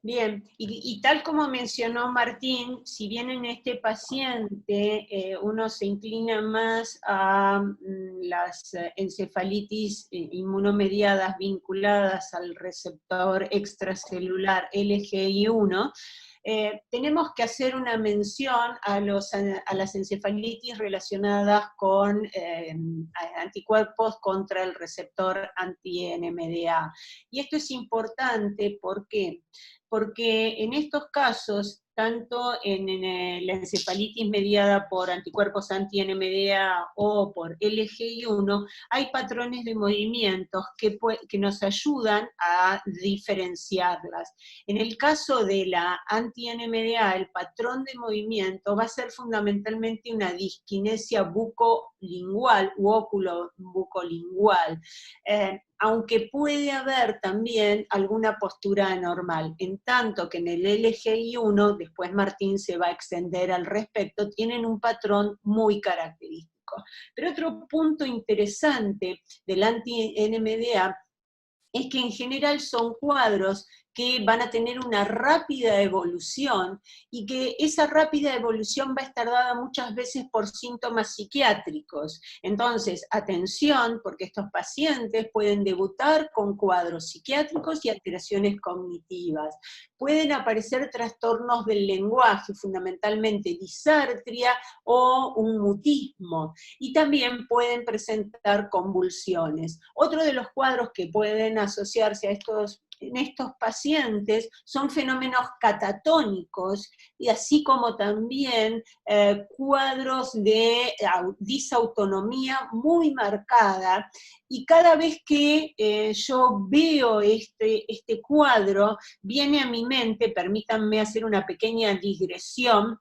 Bien, y tal como mencionó Martín, si bien en este paciente uno se inclina más a las encefalitis inmunomediadas vinculadas al receptor extracelular LGI1, tenemos que hacer una mención a las encefalitis relacionadas con anticuerpos contra el receptor anti-NMDA. Y esto es importante, ¿por qué? Porque en estos casos, tanto en la encefalitis mediada por anticuerpos anti-NMDA o por LGI1, hay patrones de movimientos que nos ayudan a diferenciarlas. En el caso de la anti-NMDA, el patrón de movimiento va a ser fundamentalmente una diskinesia bucolingual u óculo-bucolingual. Aunque puede haber también alguna postura anormal, en tanto que en el LGI1, después Martín se va a extender al respecto, tienen un patrón muy característico. Pero otro punto interesante del anti-NMDA es que en general son cuadros que van a tener una rápida evolución y que esa rápida evolución va a estar dada muchas veces por síntomas psiquiátricos. Entonces, atención, porque estos pacientes pueden debutar con cuadros psiquiátricos y alteraciones cognitivas. Pueden aparecer trastornos del lenguaje, fundamentalmente disartria o un mutismo, y también pueden presentar convulsiones. Otro de los cuadros que pueden asociarse en estos pacientes son fenómenos catatónicos, y así como también cuadros de disautonomía muy marcada, y cada vez que yo veo este cuadro, viene a mi mente, permítanme hacer una pequeña digresión,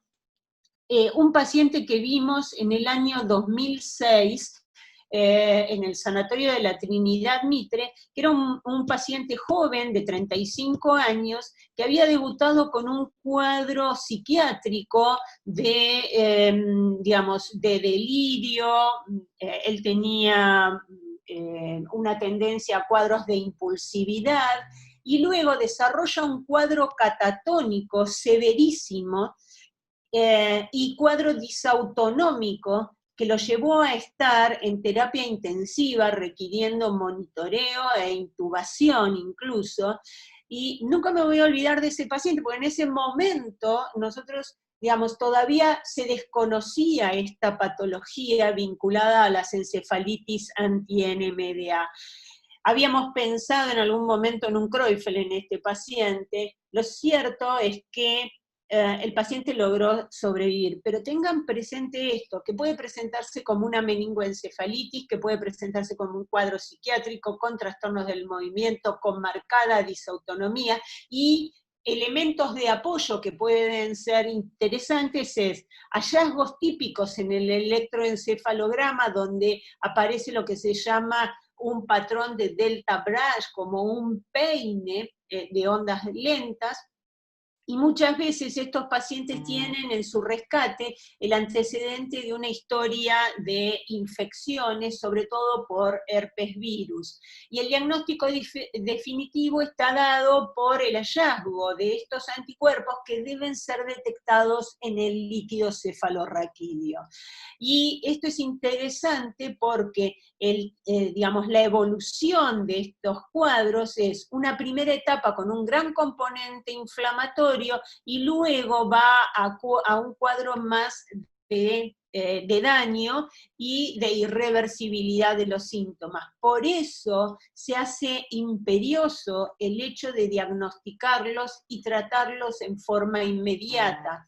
un paciente que vimos en el año 2006, en el Sanatorio de la Trinidad Mitre, que era un paciente joven de 35 años, que había debutado con un cuadro psiquiátrico digamos, de delirio. Él tenía una tendencia a cuadros de impulsividad, y luego desarrolla un cuadro catatónico severísimo, y cuadro disautonómico, que lo llevó a estar en terapia intensiva, requiriendo monitoreo e intubación incluso, y nunca me voy a olvidar de ese paciente, porque en ese momento nosotros, digamos, todavía se desconocía esta patología vinculada a las encefalitis anti-NMDA. Habíamos pensado en algún momento en un Creutzfeldt en este paciente. Lo cierto es que el paciente logró sobrevivir, pero tengan presente esto, que puede presentarse como una meningoencefalitis, que puede presentarse como un cuadro psiquiátrico con trastornos del movimiento, con marcada disautonomía, y elementos de apoyo que pueden ser interesantes es hallazgos típicos en el electroencefalograma, donde aparece lo que se llama un patrón de delta brush, como un peine de ondas lentas, y muchas veces estos pacientes tienen en su rescate el antecedente de una historia de infecciones, sobre todo por herpes virus. Y el diagnóstico definitivo está dado por el hallazgo de estos anticuerpos que deben ser detectados en el líquido cefalorraquídeo. Y esto es interesante porque digamos, la evolución de estos cuadros es una primera etapa con un gran componente inflamatorio, y luego va a un cuadro más de daño y de irreversibilidad de los síntomas. Por eso se hace imperioso el hecho de diagnosticarlos y tratarlos en forma inmediata.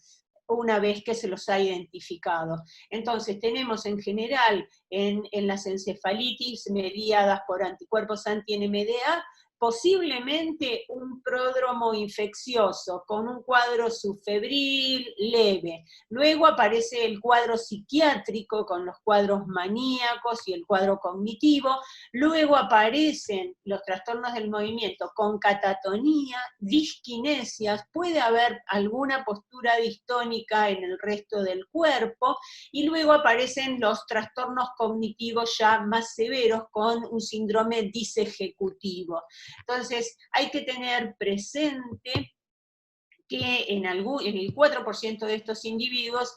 una vez que se los ha identificado. Entonces tenemos en general en las encefalitis mediadas por anticuerpos anti-NMDA, posiblemente un pródromo infeccioso con un cuadro subfebril leve. Luego aparece el cuadro psiquiátrico con los cuadros maníacos y el cuadro cognitivo. Luego aparecen los trastornos del movimiento con catatonía, disquinesias, puede haber alguna postura distónica en el resto del cuerpo, y luego aparecen los trastornos cognitivos ya más severos con un síndrome disejecutivo. Entonces, hay que tener presente que en el 4% de estos individuos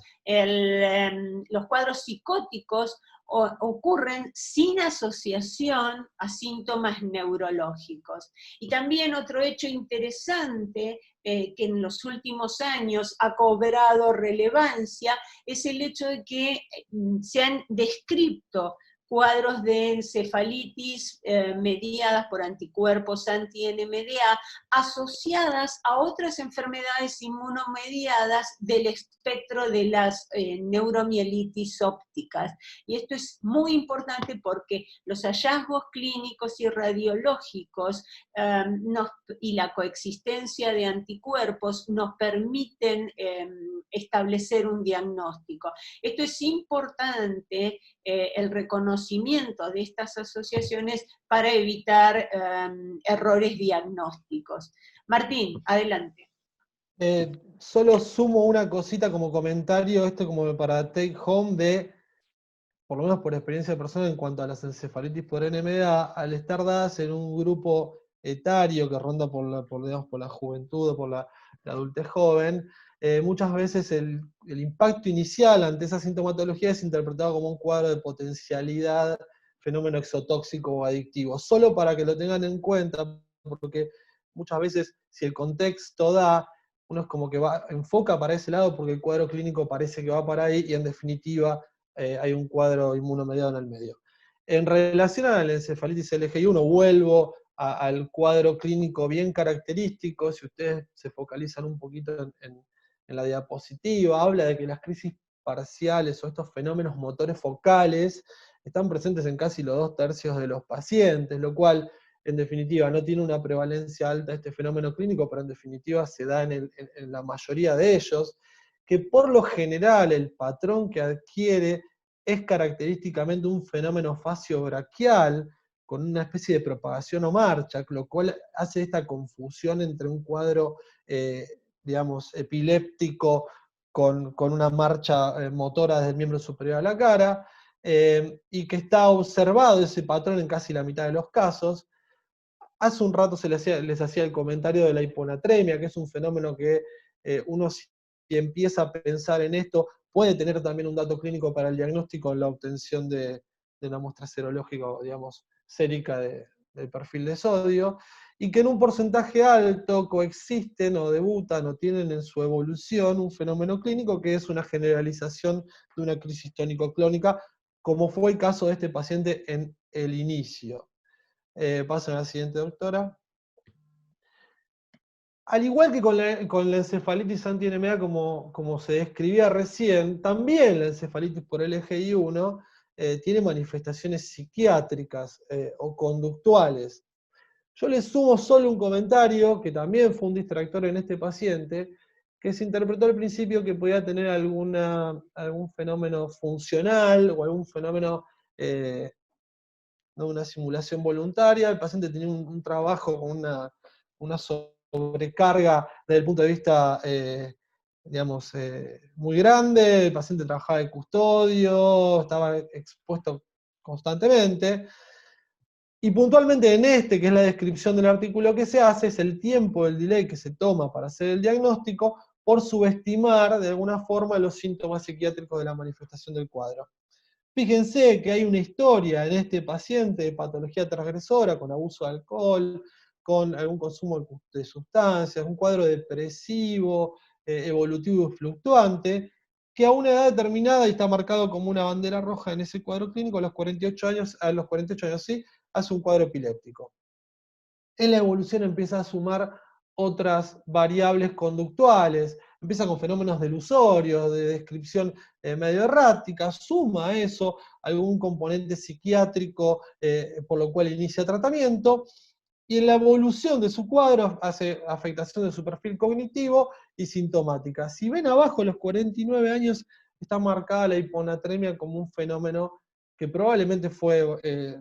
los cuadros psicóticos ocurren sin asociación a síntomas neurológicos. Y también otro hecho interesante que en los últimos años ha cobrado relevancia es el hecho de que se han descrito cuadros de encefalitis mediadas por anticuerpos anti-NMDA asociadas a otras enfermedades inmunomediadas del espectro de las neuromielitis ópticas. Y esto es muy importante porque los hallazgos clínicos y radiológicos y la coexistencia de anticuerpos nos permiten establecer un diagnóstico. Esto es importante, el reconocimiento de estas asociaciones para evitar errores diagnósticos. Martín, adelante. Solo sumo una cosita como comentario, esto como para take home por lo menos por experiencia personal en cuanto a las encefalitis por NMDA, al estar dadas en un grupo etario que ronda por la juventud o por la adultez joven, muchas veces el impacto inicial ante esa sintomatología es interpretado como un cuadro de potencialidad, fenómeno exotóxico o adictivo. Solo para que lo tengan en cuenta, porque muchas veces si el contexto da, uno es como que enfoca para ese lado porque el cuadro clínico parece que va para ahí y en definitiva hay un cuadro inmunomediado en el medio. En relación a la encefalitis LGI1, vuelvo al cuadro clínico bien característico. Si ustedes se focalizan un poquito en la diapositiva, habla de que las crisis parciales o estos fenómenos motores focales están presentes en casi los 2/3 de los pacientes, lo cual en definitiva no tiene una prevalencia alta este fenómeno clínico, pero en definitiva se da en la mayoría de ellos, que por lo general el patrón que adquiere es característicamente un fenómeno facio-braquial, con una especie de propagación o marcha, lo cual hace esta confusión entre un cuadro, digamos, epiléptico con una marcha motora desde el miembro superior a la cara, y que está observado ese patrón en casi la mitad de los casos. Hace un rato les hacía el comentario de la hiponatremia, que es un fenómeno que uno si empieza a pensar en esto, puede tener también un dato clínico para el diagnóstico en la obtención de una muestra serológica, digamos, sérica del perfil de sodio, y que en un porcentaje alto coexisten o debutan o tienen en su evolución un fenómeno clínico que es una generalización de una crisis tónico-clónica, como fue el caso de este paciente en el inicio. Paso a la siguiente, doctora. Al igual que con la encefalitis anti-NMDA, como se describía recién, también la encefalitis por LGI1 tiene manifestaciones psiquiátricas o conductuales. Yo le sumo solo un comentario, que también fue un distractor en este paciente, que se interpretó al principio que podía tener algún fenómeno funcional o algún fenómeno una simulación voluntaria. El paciente tenía un trabajo con una sobrecarga desde el punto de vista, digamos, muy grande. El paciente trabajaba de custodio, estaba expuesto constantemente. Y puntualmente en este, que es la descripción del artículo que se hace, es el tiempo, el delay que se toma para hacer el diagnóstico por subestimar de alguna forma los síntomas psiquiátricos de la manifestación del cuadro. Fíjense que hay una historia en este paciente de patología transgresora, con abuso de alcohol, con algún consumo de sustancias, un cuadro depresivo, evolutivo y fluctuante, que a una edad determinada, y está marcado como una bandera roja en ese cuadro clínico, a los 48 años sí, hace un cuadro epiléptico. En la evolución empieza a sumar otras variables conductuales, empieza con fenómenos delusorios, de descripción medio errática, suma a eso algún componente psiquiátrico, por lo cual inicia tratamiento, y en la evolución de su cuadro hace afectación de su perfil cognitivo y sintomática. Si ven abajo, a los 49 años, está marcada la hiponatremia como un fenómeno que probablemente fue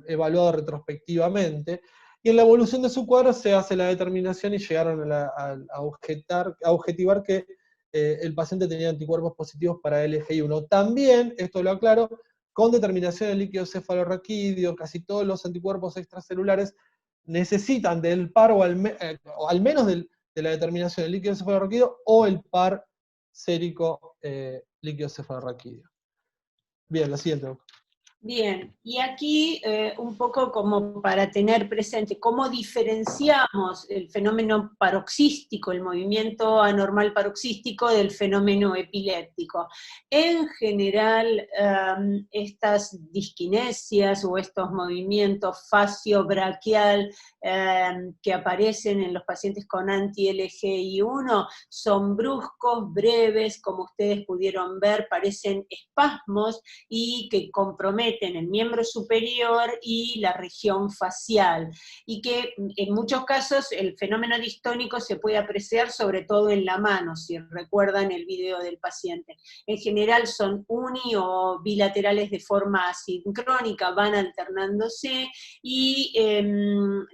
evaluado retrospectivamente, y en la evolución de su cuadro se hace la determinación y llegaron a objetivar que el paciente tenía anticuerpos positivos para LGI1. También, esto lo aclaro, con determinación del líquido cefalorraquídeo, casi todos los anticuerpos extracelulares necesitan del par o al menos de la determinación del líquido cefalorraquídeo o el par sérico líquido cefalorraquídeo. Bien, la siguiente. Bien, y aquí un poco como para tener presente cómo diferenciamos el fenómeno paroxístico, el movimiento anormal paroxístico del fenómeno epiléptico. En general, estas disquinesias o estos movimientos facio-braquial que aparecen en los pacientes con anti-LGI1 son bruscos, breves, como ustedes pudieron ver, parecen espasmos y que comprometen el miembro superior y la región facial, y que en muchos casos el fenómeno distónico se puede apreciar sobre todo en la mano, si recuerdan el video del paciente. En general son uni o bilaterales de forma asincrónica, van alternándose, y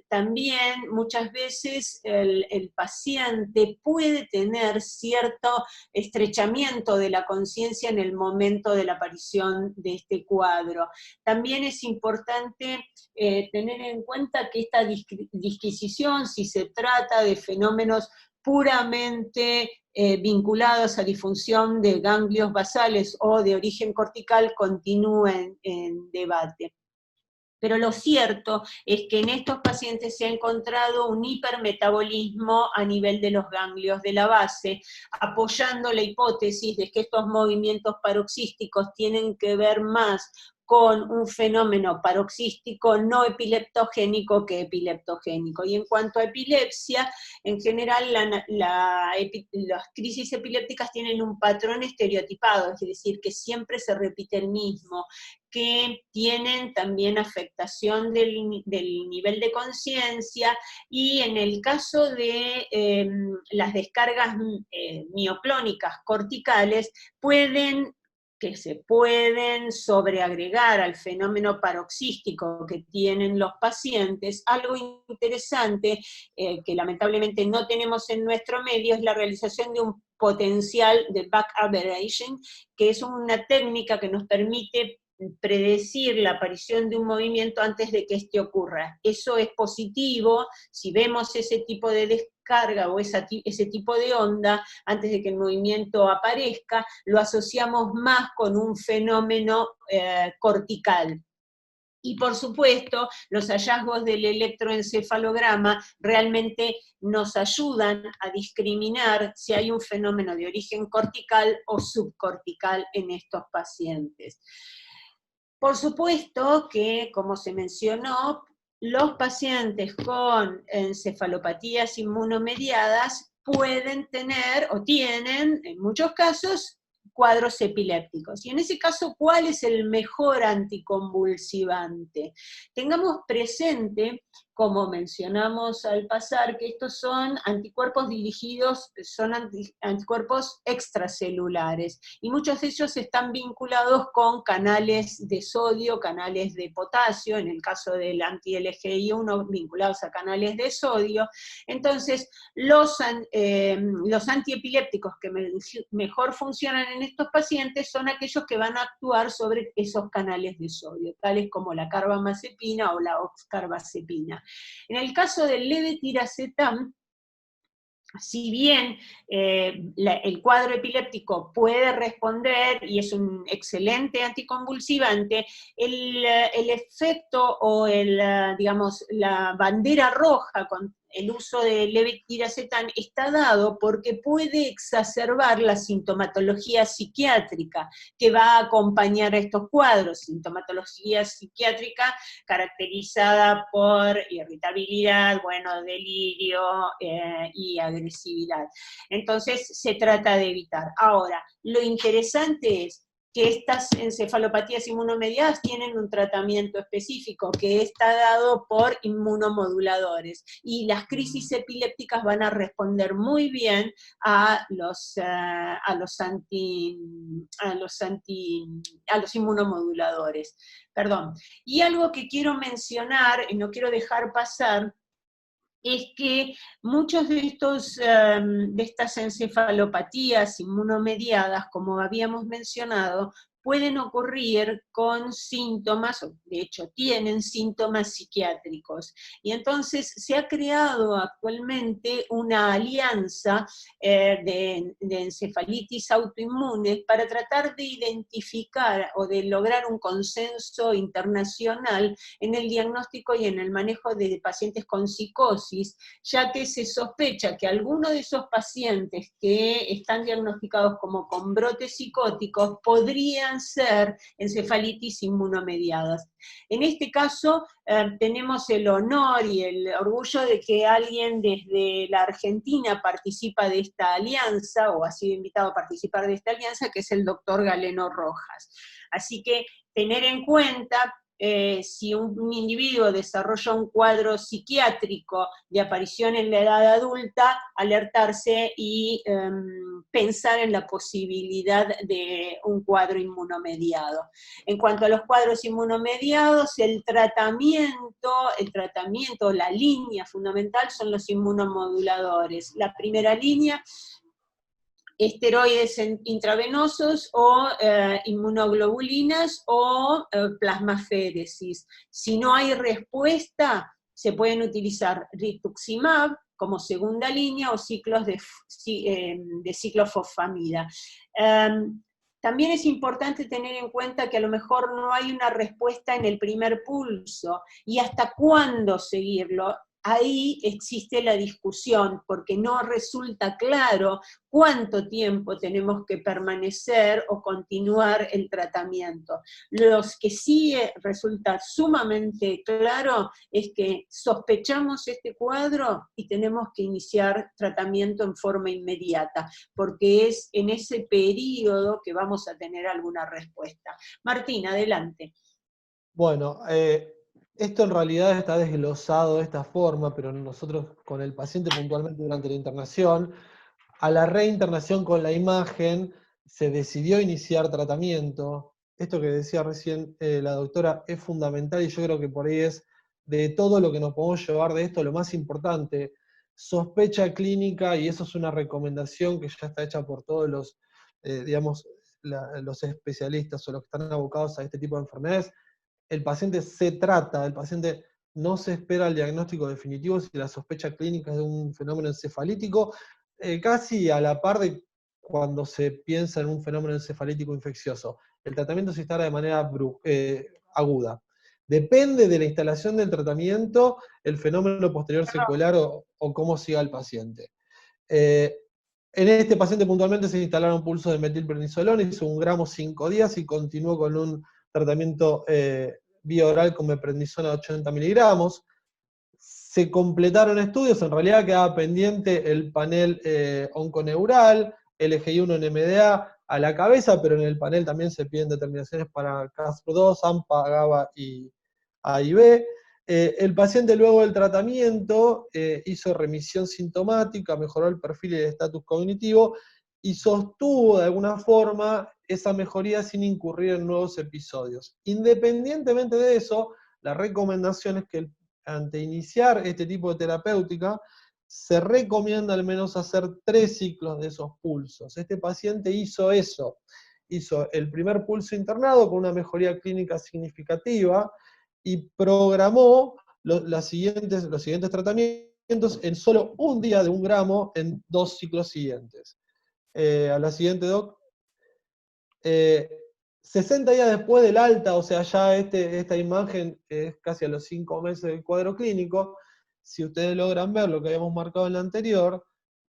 también muchas veces el paciente puede tener cierto estrechamiento de la conciencia en el momento de la aparición de este cuadro. También es importante tener en cuenta que esta disquisición, si se trata de fenómenos puramente vinculados a disfunción de ganglios basales o de origen cortical, continúa en debate. Pero lo cierto es que en estos pacientes se ha encontrado un hipermetabolismo a nivel de los ganglios de la base, apoyando la hipótesis de que estos movimientos paroxísticos tienen que ver más con un fenómeno paroxístico no epileptogénico que epileptogénico. Y en cuanto a epilepsia, en general las crisis epilépticas tienen un patrón estereotipado, es decir, que siempre se repite el mismo, que tienen también afectación del nivel de conciencia, y en el caso de las descargas mioclónicas corticales que se pueden sobreagregar al fenómeno paroxístico que tienen los pacientes. Algo interesante que lamentablemente no tenemos en nuestro medio es la realización de un potencial de back aberration, que es una técnica que nos permite predecir la aparición de un movimiento antes de que éste ocurra. Eso es positivo si vemos ese tipo de descarga o ese tipo de onda antes de que el movimiento aparezca, lo asociamos más con un fenómeno cortical. Y por supuesto, los hallazgos del electroencefalograma realmente nos ayudan a discriminar si hay un fenómeno de origen cortical o subcortical en estos pacientes. Por supuesto que, como se mencionó, los pacientes con encefalopatías inmunomediadas pueden tener, o tienen, en muchos casos, cuadros epilépticos. Y en ese caso, ¿cuál es el mejor anticonvulsivante? Tengamos presente, como mencionamos al pasar, que estos son anticuerpos dirigidos, son anticuerpos extracelulares, y muchos de ellos están vinculados con canales de sodio, canales de potasio, en el caso del anti-LGI1 vinculados a canales de sodio. Entonces, los antiepilépticos que mejor funcionan en estos pacientes son aquellos que van a actuar sobre esos canales de sodio, tales como la carbamazepina o la oxcarbazepina. En el caso del levetiracetam, si bien el cuadro epiléptico puede responder y es un excelente anticonvulsivante, el efecto o digamos, la bandera roja el uso de levetiracetam está dado porque puede exacerbar la sintomatología psiquiátrica que va a acompañar a estos cuadros, sintomatología psiquiátrica caracterizada por irritabilidad, bueno, delirio y agresividad. Entonces se trata de evitar. Ahora, lo interesante es que estas encefalopatías inmunomediadas tienen un tratamiento específico que está dado por inmunomoduladores, y las crisis epilépticas van a responder muy bien a los inmunomoduladores. Perdón. Y algo que quiero mencionar, y no quiero dejar pasar, es que muchos de estas encefalopatías inmunomediadas, como habíamos mencionado, pueden ocurrir con síntomas, o de hecho tienen síntomas psiquiátricos. Y entonces se ha creado actualmente una alianza de encefalitis autoinmunes para tratar de identificar o de lograr un consenso internacional en el diagnóstico y en el manejo de pacientes con psicosis, ya que se sospecha que algunos de esos pacientes que están diagnosticados como con brotes psicóticos podrían ser encefalitis inmunomediadas. En este caso, tenemos el honor y el orgullo de que alguien desde la Argentina participa de esta alianza, o ha sido invitado a participar de esta alianza, que es el doctor Galeno Rojas. Así que tener en cuenta, si un individuo desarrolla un cuadro psiquiátrico de aparición en la edad adulta, alertarse y pensar en la posibilidad de un cuadro inmunomediado. En cuanto a los cuadros inmunomediados, el tratamiento, la línea fundamental son los inmunomoduladores. La primera línea, esteroides intravenosos o inmunoglobulinas o plasmaféresis. Si no hay respuesta, se pueden utilizar rituximab como segunda línea o ciclos de ciclofosfamida. También es importante tener en cuenta que a lo mejor no hay una respuesta en el primer pulso, y hasta cuándo seguirlo. Ahí existe la discusión, porque no resulta claro cuánto tiempo tenemos que permanecer o continuar el tratamiento. Los que sí resulta sumamente claro es que sospechamos este cuadro y tenemos que iniciar tratamiento en forma inmediata, porque es en ese periodo que vamos a tener alguna respuesta. Martín, adelante. Bueno, esto en realidad está desglosado de esta forma, pero nosotros con el paciente puntualmente durante la internación, a la reinternación con la imagen, se decidió iniciar tratamiento. Esto que decía recién la doctora es fundamental, y yo creo que por ahí es de todo lo que nos podemos llevar de esto lo más importante. Sospecha clínica, y eso es una recomendación que ya está hecha por todos los, digamos, los especialistas o los que están abocados a este tipo de enfermedades. El paciente se trata, el paciente no se espera el diagnóstico definitivo si la sospecha clínica es de un fenómeno encefalítico, casi a la par de cuando se piensa en un fenómeno encefalítico infeccioso. El tratamiento se instala de manera aguda. Depende de la instalación del tratamiento, el fenómeno posterior secuelar o cómo siga el paciente. En este paciente puntualmente se instalaron pulsos de metilprednisolona, hizo 1 gramo 5 días y continuó con un tratamiento vía oral con meprednisona de 80 miligramos. Se completaron estudios, en realidad quedaba pendiente el panel onconeural, LGI1 en MDA a la cabeza, pero en el panel también se piden determinaciones para CASP2, AMPA, GABA y A y B. El paciente luego del tratamiento hizo remisión sintomática, mejoró el perfil y el estatus cognitivo, y sostuvo de alguna forma esa mejoría sin incurrir en nuevos episodios. Independientemente de eso, la recomendación es que ante iniciar este tipo de terapéutica, se recomienda al menos hacer 3 ciclos de esos pulsos. Este paciente hizo eso, hizo el primer pulso internado con una mejoría clínica significativa y programó los siguientes tratamientos en solo 1 día de 1 gramo en 2 ciclos siguientes. A la siguiente, Doc. 60 días después del alta, o sea, ya esta imagen es casi a los 5 meses del cuadro clínico, si ustedes logran ver lo que habíamos marcado en la anterior,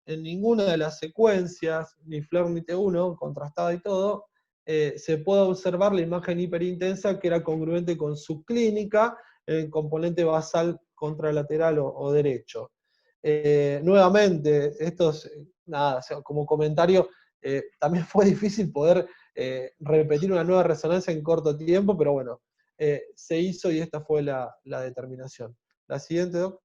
en ninguna de las secuencias, ni FLAIR ni T1, contrastada y todo, se puede observar la imagen hiperintensa que era congruente con su clínica en el componente basal contralateral o derecho. Nuevamente, nada, o sea, como comentario, también fue difícil poder repetir una nueva resonancia en corto tiempo, pero bueno, se hizo y esta fue la determinación. La siguiente, Doc.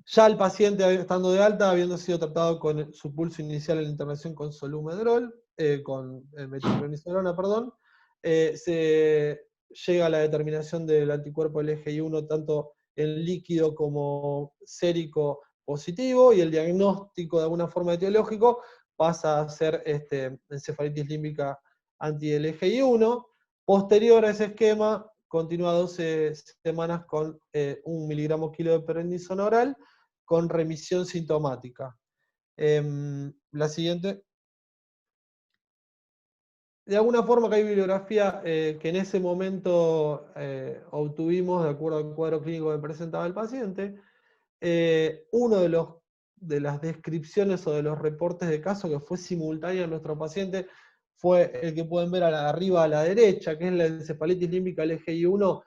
Ya el paciente, estando de alta, habiendo sido tratado con su pulso inicial en la intervención con solumedrol, con metilprednisolona, perdón, se llega a la determinación del anticuerpo LGI1 tanto en líquido como sérico positivo, y el diagnóstico de alguna forma etiológico pasa a ser encefalitis límbica anti-LGI1. Posterior a ese esquema, continúa 12 semanas con 1 miligramo kilo de prednisona oral, con remisión sintomática. La siguiente. De alguna forma que hay bibliografía que en ese momento obtuvimos de acuerdo al cuadro clínico que presentaba el paciente. Uno de las descripciones o de los reportes de caso que fue simultáneo a nuestro paciente fue el que pueden ver arriba a la derecha, que es la encefalitis límbica LGI1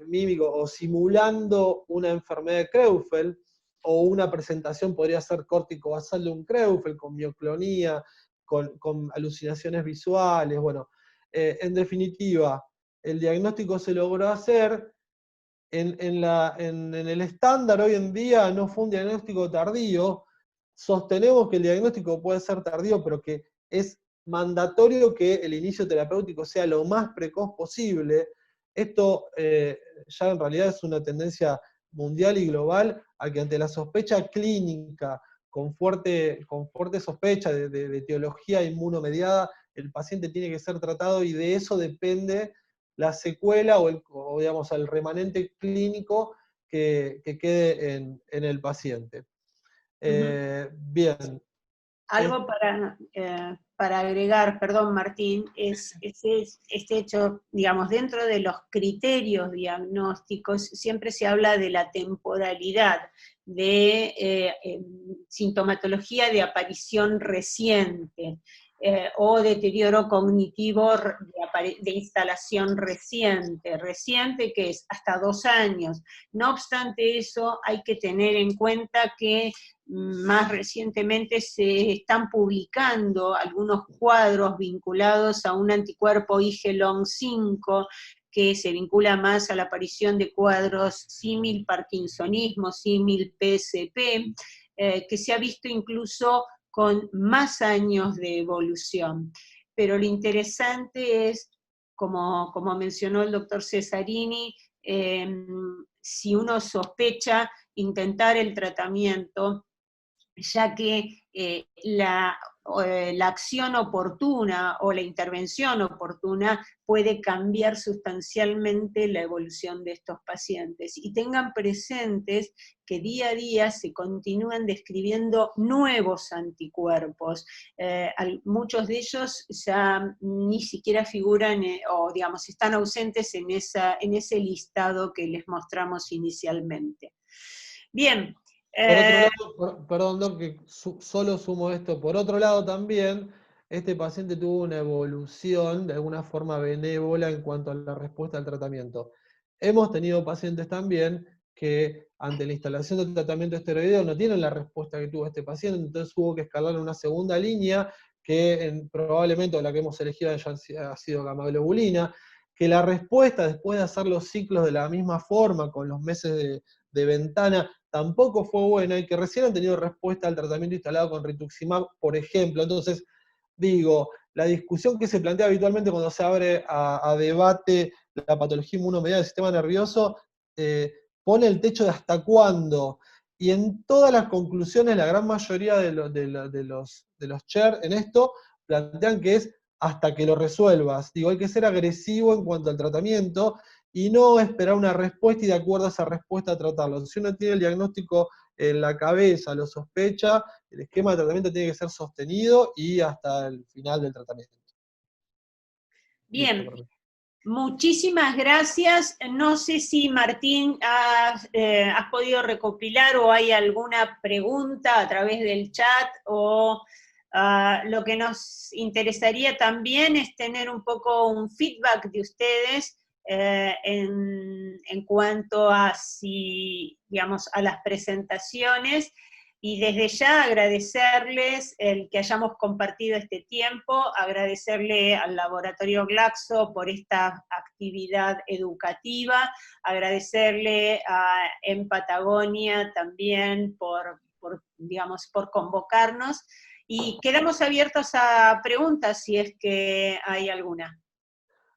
mímico o simulando una enfermedad de Creutzfeldt, o una presentación podría ser córtico basal de un Creutzfeldt, con mioclonía, con alucinaciones visuales. Bueno, en definitiva, el diagnóstico se logró hacer. En el estándar hoy en día no fue un diagnóstico tardío. Sostenemos que el diagnóstico puede ser tardío, pero que es mandatorio que el inicio terapéutico sea lo más precoz posible. Esto ya en realidad es una tendencia mundial y global a que ante la sospecha clínica, con fuerte sospecha de etiología inmunomediada, el paciente tiene que ser tratado, y de eso depende la secuela o digamos, el remanente clínico que quede en el paciente. Bien. Algo para agregar, perdón Martín, es este hecho, digamos, dentro de los criterios diagnósticos siempre se habla de la temporalidad, de sintomatología de aparición reciente, o deterioro cognitivo de instalación reciente que es hasta 2 años. No obstante eso, hay que tener en cuenta que más recientemente se están publicando algunos cuadros vinculados a un anticuerpo IgLON5, que se vincula más a la aparición de cuadros símil parkinsonismo, símil PSP, que se ha visto incluso con más años de evolución. Pero lo interesante es, como mencionó el doctor Cesarini, si uno sospecha, intentar el tratamiento, ya que la acción oportuna o la intervención oportuna puede cambiar sustancialmente la evolución de estos pacientes. Y tengan presentes que día a día se continúan describiendo nuevos anticuerpos. Muchos de ellos ya ni siquiera figuran o digamos están ausentes en ese listado que les mostramos inicialmente. Bien. Por otro lado, perdón, Doc, que solo sumo esto. Por otro lado también, este paciente tuvo una evolución de alguna forma benévola en cuanto a la respuesta al tratamiento. Hemos tenido pacientes también que ante la instalación del tratamiento esteroideo no tienen la respuesta que tuvo este paciente, entonces hubo que escalar una segunda línea, que probablemente la que hemos elegido ha sido gamma-globulina, que la respuesta después de hacer los ciclos de la misma forma, con los meses de ventana, tampoco fue buena, y que recién han tenido respuesta al tratamiento instalado con rituximab, por ejemplo. Entonces, digo, la discusión que se plantea habitualmente cuando se abre a debate la patología inmunomediada del sistema nervioso, pone el techo de hasta cuándo, y en todas las conclusiones, la gran mayoría de los chair en esto, plantean que es hasta que lo resuelvas. Digo, hay que ser agresivo en cuanto al tratamiento, y no esperar una respuesta y de acuerdo a esa respuesta tratarlo. Si uno tiene el diagnóstico en la cabeza, lo sospecha, el esquema de tratamiento tiene que ser sostenido y hasta el final del tratamiento. Bien, listo. Muchísimas gracias. No sé si Martín has podido recopilar o hay alguna pregunta a través del chat o lo que nos interesaría también es tener un poco un feedback de ustedes en cuanto a si, digamos, a las presentaciones. Y desde ya agradecerles el que hayamos compartido este tiempo, agradecerle al Laboratorio Glaxo por esta actividad educativa, agradecerle en Patagonia también digamos, por convocarnos, y quedamos abiertos a preguntas si es que hay alguna.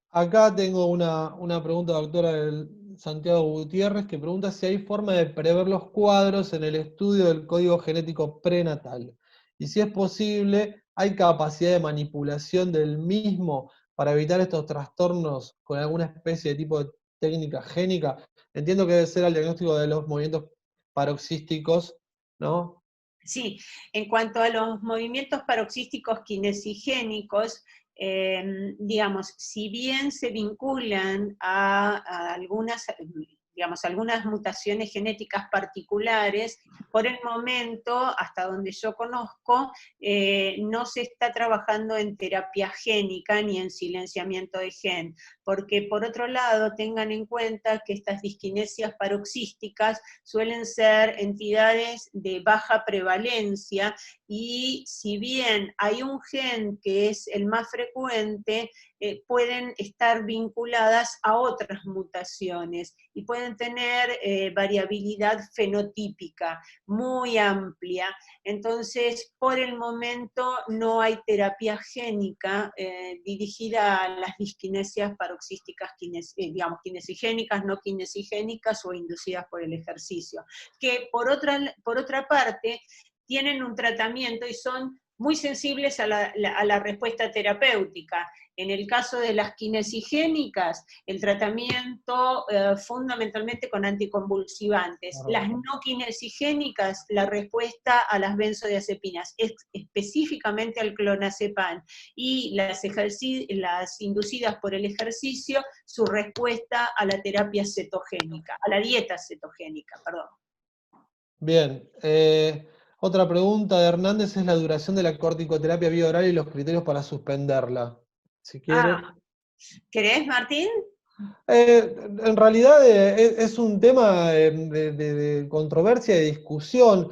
Acá tengo una pregunta, doctora, del Santiago Gutiérrez, que pregunta si hay forma de prever los cuadros en el estudio del código genético prenatal. Y si es posible, ¿hay capacidad de manipulación del mismo para evitar estos trastornos con alguna especie de tipo de técnica génica? Entiendo que debe ser el diagnóstico de los movimientos paroxísticos, ¿no? Sí, en cuanto a los movimientos paroxísticos kinesigénicos, digamos, si bien se vinculan a algunas, digamos, algunas mutaciones genéticas particulares, por el momento, hasta donde yo conozco, no se está trabajando en terapia génica ni en silenciamiento de gen, porque por otro lado tengan en cuenta que estas disquinesias paroxísticas suelen ser entidades de baja prevalencia, y si bien hay un gen que es el más frecuente, pueden estar vinculadas a otras mutaciones y pueden tener variabilidad fenotípica muy amplia. Entonces, por el momento no hay terapia génica dirigida a las disquinesias paroxísticas, digamos, kinesigénicas, no kinesigénicas o inducidas por el ejercicio, que por otra parte tienen un tratamiento y son muy sensibles a la respuesta terapéutica. En el caso de las kinesigénicas, el tratamiento fundamentalmente con anticonvulsivantes. Las no kinesigénicas, la respuesta a las benzodiazepinas, específicamente al clonazepam, y las inducidas por el ejercicio, su respuesta a la terapia cetogénica, a la dieta cetogénica, perdón. Bien. Otra pregunta de Hernández es la duración de la corticoterapia vía oral y los criterios para suspenderla. Si quiere. ¿Querés, Martín? En realidad es un tema de controversia y de discusión.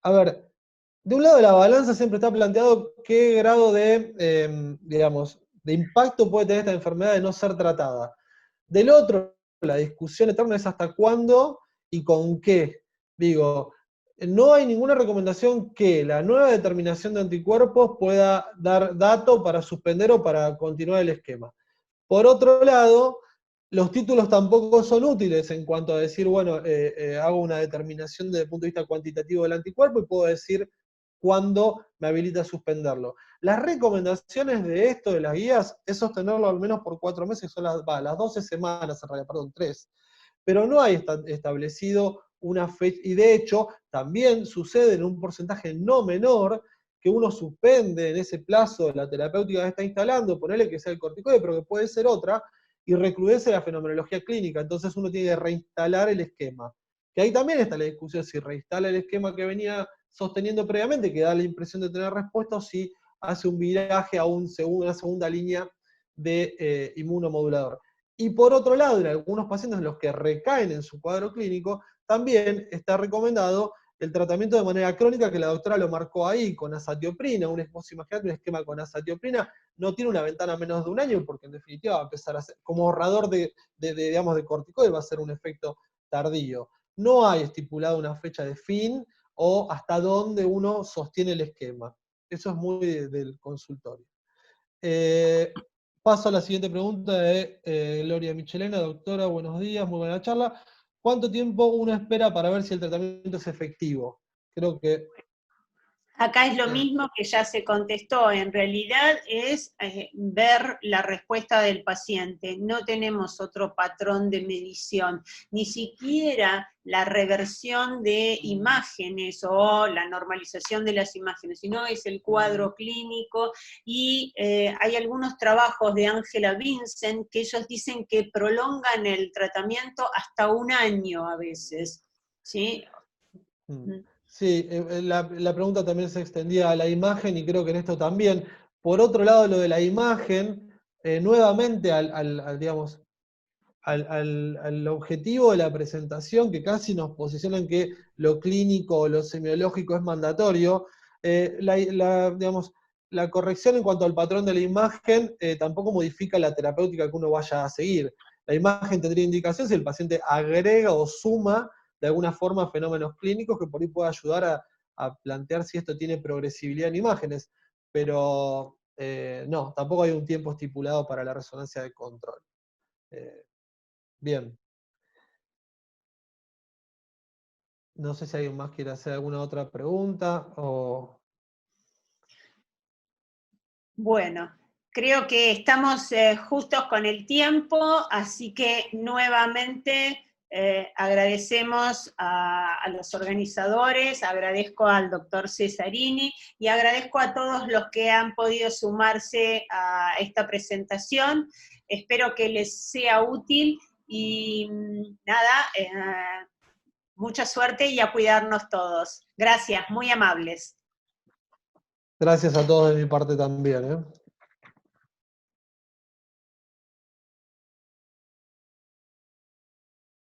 A ver, de un lado de la balanza siempre está planteado qué grado digamos, de impacto puede tener esta enfermedad de no ser tratada. Del otro, la discusión eterna es hasta cuándo y con qué. Digo, no hay ninguna recomendación que la nueva determinación de anticuerpos pueda dar dato para suspender o para continuar el esquema. Por otro lado, los títulos tampoco son útiles en cuanto a decir, bueno, hago una determinación desde el punto de vista cuantitativo del anticuerpo y puedo decir cuándo me habilita a suspenderlo. Las recomendaciones de esto, de las guías, es sostenerlo al menos por 4 meses, son las 12 semanas, en realidad, perdón, 3. Pero no hay establecido una fecha, y de hecho, también sucede en un porcentaje no menor que uno suspende en ese plazo la terapéutica que está instalando, ponerle que sea el corticoide, pero que puede ser otra, y recrudece la fenomenología clínica. Entonces uno tiene que reinstalar el esquema. Que ahí también está la discusión, si reinstala el esquema que venía sosteniendo previamente, que da la impresión de tener respuesta, o si hace un viraje a una segunda línea de inmunomodulador. Y por otro lado, en algunos pacientes en los que recaen en su cuadro clínico, también está recomendado el tratamiento de manera crónica, que la doctora lo marcó ahí, con azatioprina. Imagínate un esquema con azatioprina, no tiene una ventana menos de un año, porque en definitiva va a empezar a ser, como ahorrador digamos, de corticoide, va a ser un efecto tardío. No hay estipulado una fecha de fin o hasta dónde uno sostiene el esquema. Eso es muy del consultorio. Paso a la siguiente pregunta de Gloria Michelena. Doctora, buenos días, muy buena charla. ¿Cuánto tiempo uno espera para ver si el tratamiento es efectivo? Creo que Acá es lo mismo que ya se contestó, en realidad es ver la respuesta del paciente, no tenemos otro patrón de medición, ni siquiera la reversión de imágenes o la normalización de las imágenes, sino es el cuadro clínico, y hay algunos trabajos de Angela Vincent que ellos dicen que prolongan el tratamiento hasta 1 año a veces, ¿sí? Sí, la pregunta también se extendía a la imagen y creo que en esto también. Por otro lado, lo de la imagen, nuevamente digamos, al objetivo de la presentación, que casi nos posicionan que lo clínico o lo semiológico es mandatorio, digamos, la corrección en cuanto al patrón de la imagen tampoco modifica la terapéutica que uno vaya a seguir. La imagen tendría indicación si el paciente agrega o suma de alguna forma fenómenos clínicos que por ahí pueda ayudar a plantear si esto tiene progresibilidad en imágenes, pero no, tampoco hay un tiempo estipulado para la resonancia de control. Bien. No sé si alguien más quiere hacer alguna otra pregunta o... Bueno, creo que estamos justos con el tiempo, así que nuevamente agradecemos a los organizadores, agradezco al doctor Cesarini y agradezco a todos los que han podido sumarse a esta presentación. Espero que les sea útil y nada, mucha suerte y a cuidarnos todos. Gracias, muy amables. Gracias a todos de mi parte también, ¿eh?